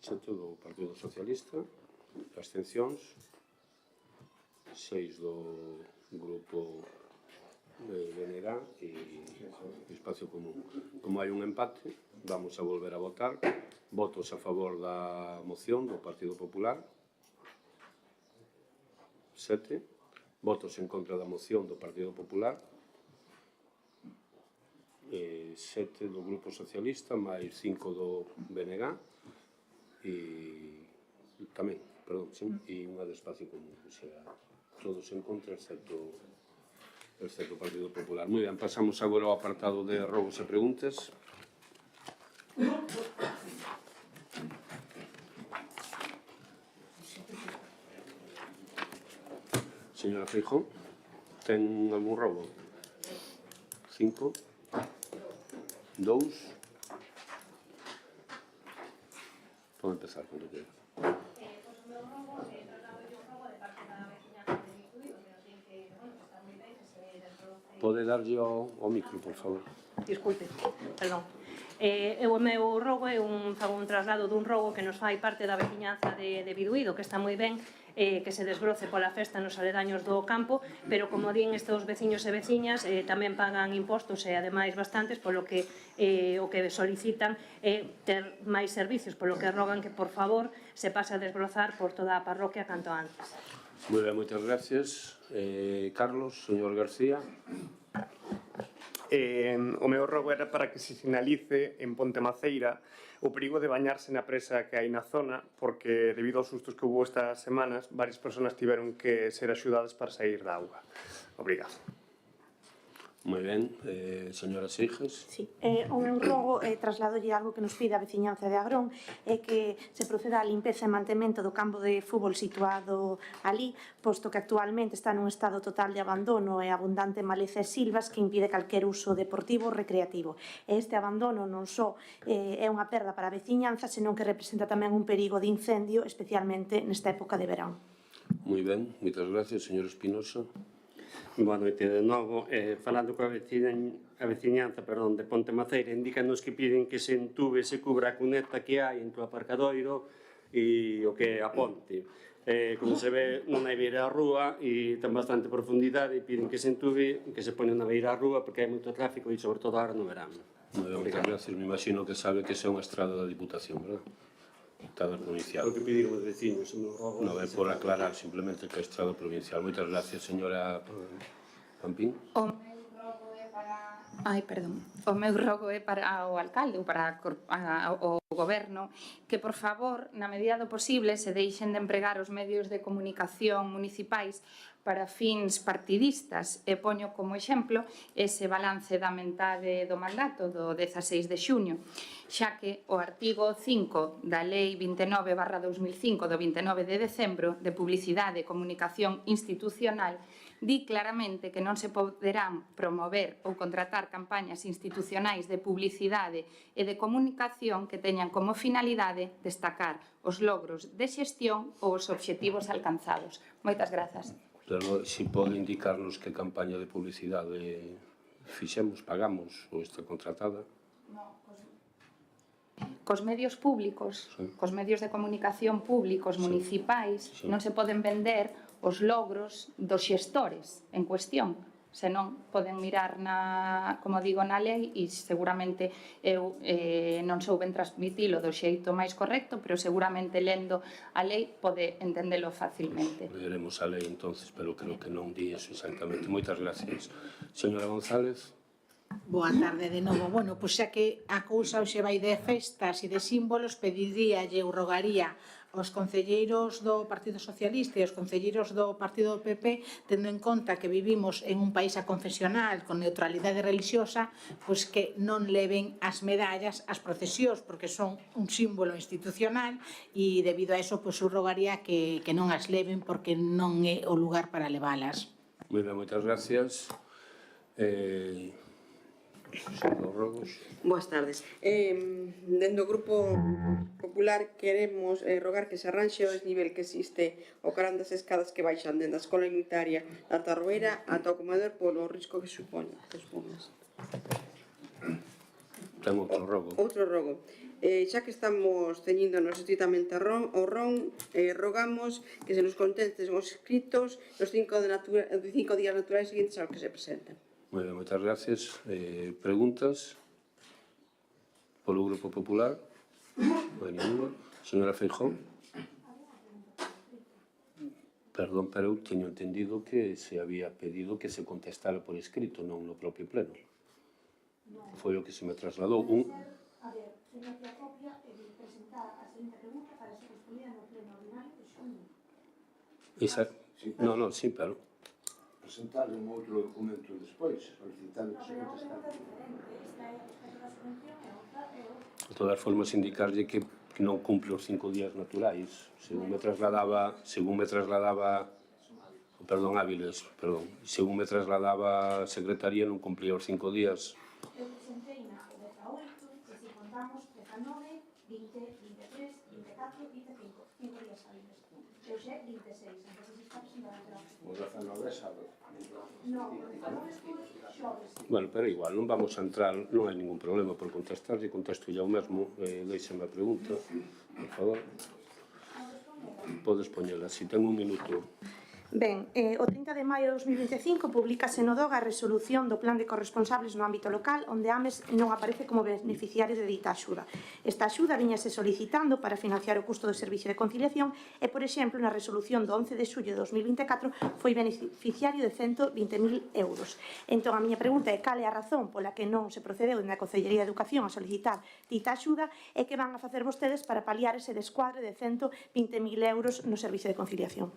7 do Partido Socialista. Abstencións. 6 do Grupo de BNG e Espacio Común. Como hai un empate, vamos a volver a votar. Votos a favor da moción do Partido Popular. 7. Votos en contra da moción do Partido Popular. 7 do Grupo Socialista, máis 5 do BNG e tamén, perdón, e unha de Espacio Común, o sea, todos en contra excepto o Partido Popular. Moi ben, pasamos agora ao apartado de robos e preguntas. Señora Feijóo, ten algún robo? 5. 2. Pode empezar cando queira. Pode darlle ao micro, por favor. Disculpe, perdón. O meu rogo é un traslado dun rogo que nos fai parte da veciñanza de Biduído, que está moi ben, que se desbroce pola festa nos aledaños do campo, pero como din estes veciños e veciñas, tamén pagan impostos e ademais bastantes, polo que o que solicitan é ter máis servicios, polo que rogan que por favor se pase a desbrozar por toda a parroquia canto antes. Moi ben, moitas gracias. Carlos, señor García. O meu rogo era para que se sinalice en Ponte Maceira o perigo de bañarse na presa que hai na zona, porque debido aos sustos que hubo estas semanas, varias persoas tiveron que ser axudadas para sair da auga. Obrigado. Moi ben, señora Seijes. Sí. O meu rogo trasladolle algo que nos pide a veciñanza de Agrón, é que se proceda á limpeza e mantemento do campo de fútbol situado ali, posto que actualmente está nun estado total de abandono e abundante maleza e silvas que impide calquer uso deportivo ou recreativo. E este abandono non só é unha perda para a veciñanza, senón que representa tamén un perigo de incendio, especialmente nesta época de verán. Moi ben, moitas gracias, señor Espinosa. Boa noite de novo. Falando coa veciñanza de Ponte Maceira, indícanos que piden que se entube e se cubra a cuneta que hai entre o aparcadoiro e o que é a ponte. Como se ve, non hai beira a rúa e ten bastante profundidade e piden que se entube e que se pone na beira a rúa porque hai moito tráfico e sobre todo agora no verán. Moitas gracias. Me imagino que sabe que esa é unha estrada da Diputación, verdad? Estrada provincial. O que pediron os veciños. Non é por aclarar simplemente que é estrada provincial. Moitas gracias, señora Pampín. O meu rogo é para... O meu rogo é para o alcalde ou para o goberno que, por favor, na medida do posible, se deixen de empregar os medios de comunicación municipais para fins partidistas. E poño como exemplo ese balance da metade do mandato do 16 de xuño, xa que o artigo 5 da Lei 29/2005 do 29 de decembro de Publicidade e Comunicación Institucional di claramente que non se poderán promover ou contratar campañas institucionais de publicidade e de comunicación que teñan como finalidade destacar os logros de xestión ou os obxectivos alcanzados. Moitas grazas. Pero si pode indicarnos que campaña de publicidade fixemos, pagamos ou está contratada? Cos medios públicos, cos medios de comunicación públicos municipais, non se poden vender os logros dos xestores en cuestión, senón poden mirar como digo, na lei e seguramente eu non souben transmitilo do xeito máis correcto, pero seguramente lendo a lei pode entendelo facilmente. Veremos a lei entonces, pero creo que non di eso exactamente. Moitas gracias. Señora González. Boa tarde de novo. Bueno, pois xa que a cousa hoxe vai de festas e de símbolos, pediríalle ou rogaría aos concelleiros do Partido Socialista e aos concelleiros do Partido do PP, tendo en conta que vivimos en un país aconfesional con neutralidade religiosa, pois que non leven as medallas ás procesións, porque son un símbolo institucional e debido a eso pois eu rogaría que non as leven porque non é o lugar para levalas. Moi ben, moitas gracias. Boas tardes. Dende o Grupo Popular queremos rogar que se arranxe o desnivel que existe ao carón das escadas que baixan dende a Escola Unitaria da Tarroeira ata o comedor polo risco que supón. Ten outro rogo. Outro rogo. Xa que estamos ceñíndonos estritamente ao ron, rogamos que se nos contenten os escritos os 5 días naturais seguintes aos que se presentan. Moi ben, moitas gracias. Preguntas? Polo Grupo Popular? Non hai ninguna. Señora Feijóo? Perdón, pero eu teño entendido que se había pedido que se contestara por escrito, non no propio pleno. Foi o que se me trasladou. A ver, señor que a copia de presentar a seguinte pregunta para ser respondida no pleno ordinario de xuño. Non, sí, pero... presentar un outro documento despois, solicitando que se contestara. De todas formas, indicarlle que non cumple os 5 días naturais. Según me trasladaba a Secretaría, non cumplía os 5 días. Eu presentei na 18, e se contamos 19, 20, 23, 24, 25, 5 días hábiles. Eu xe 26, entonces está presentada a O 19 é sábado. Non, o 19 é xoves. Bueno, pero igual, non vamos a entrar, non hai ningún problema por contestar, e contesto ya o mesmo, deixame a pregunta, por favor. Podes poñela, si ten un minuto. Ben, o 30 de maio de 2025 publicase no DOG a resolución do Plan de Corresponsables no ámbito local, onde Ames non aparece como beneficiario de dita axuda. Esta axuda viñase solicitando para financiar o custo do servicio de conciliación e, por exemplo, na resolución do 11 de xullo de 2024 foi beneficiario de 120.000 euros. Entón, a miña pregunta é cal é a razón pola que non se procedeu na Consellería de Educación a solicitar dita axuda e que van a facer vostedes para paliar ese descuadre de 120.000 euros no servicio de conciliación.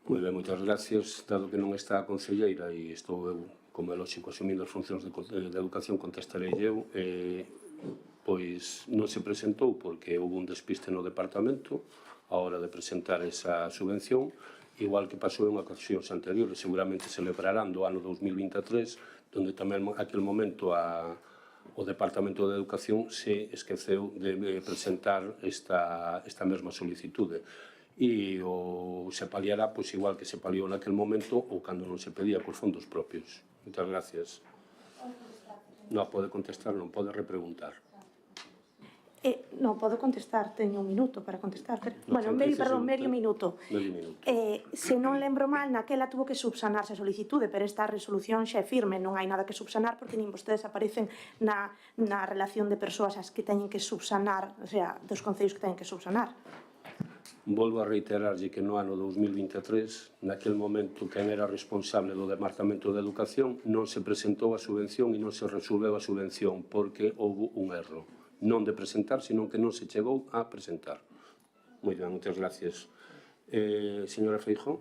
Moi ben, moitas gracias. Dado que non está a conselleira e estou eu, como é lógico, asumindo as funcións de educación, contestarei eu. Pois non se presentou porque houve un despiste no departamento a hora de presentar esa subvención, igual que pasou en ocasións anteriores. Seguramente celebrarán do ano 2023, donde tamén aquel momento o Departamento de Educación se esqueceu de presentar esta mesma solicitude. E se paliará pois igual que se paliou naquel momento ou cando non se pedía cos fondos propios. Moitas gracias. Non pode contestar, non pode repreguntar. Non podo contestar, teño un minuto para contestar. Bueno, medio minuto. Se non lembro mal, naquela tuvo que subsanarse a solicitude, pero esta resolución xa é firme, non hai nada que subsanar porque nin vostedes aparecen na relación de persoas as que teñen que subsanar, o sea, dos concellos que teñen que subsanar. Volvo a reiterarlle que no ano 2023, naquel momento, quen era responsable do Departamento de Educación non se presentou a subvención e non se resolveu a subvención porque houve un erro. Non de presentar, senón que non se chegou a presentar. Moi ben, moitas gracias. Señora Feijóo.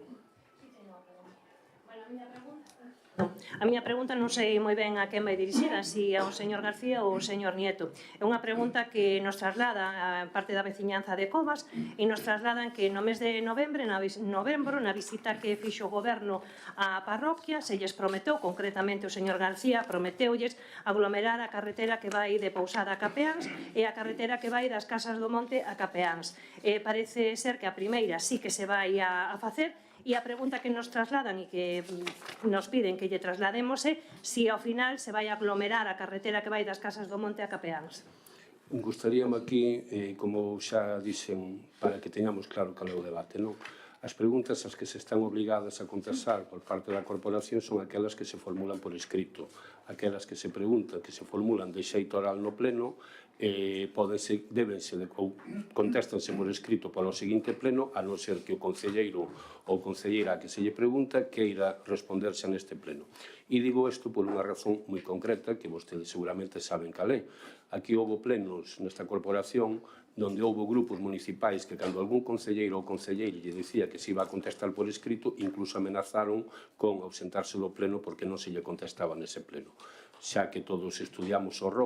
A miña pregunta non sei moi ben a quen vai dirixida, se ao señor García ou ao señor Nieto. É unha pregunta que nos traslada a parte da veciñanza de Covas e nos trasladan que no mes de novembro, na visita que fixo o goberno á parroquia, se lles prometeu, concretamente o señor García, prometeulles aglomerar a carretera que vai de Pousada a Capeáns e a carretera que vai das Casas do Monte a Capeáns. Parece ser que a primeira sí que se vai a facer. E a pregunta que nos trasladan e que nos piden que lle traslademos é se ao final se vai aglomerar a carretera que vai das Casas do Monte a Capeáns. Gustaríame aquí, como xa dixen, para que teñamos claro cal é o debate, non? As preguntas as que se están obligadas a contestar por parte da corporación son aquelas que se formulan por escrito. Aquelas que se preguntan, que se formulan de xeito oral no pleno, contéstanse por escrito para o seguinte pleno, a non ser que o concelleiro ou concelleira que se lle pregunta queira responderse neste pleno. E digo isto por unha razón moi concreta que vostedes seguramente saben cal é. Aquí houve plenos nesta corporación donde houve grupos municipais que cando algún concelleiro ou concelleira lle dicía que se iba a contestar por escrito, incluso amenazaron con ausentarse do pleno porque non se lle contestaba nese pleno. Xa que todos estudiamos o RON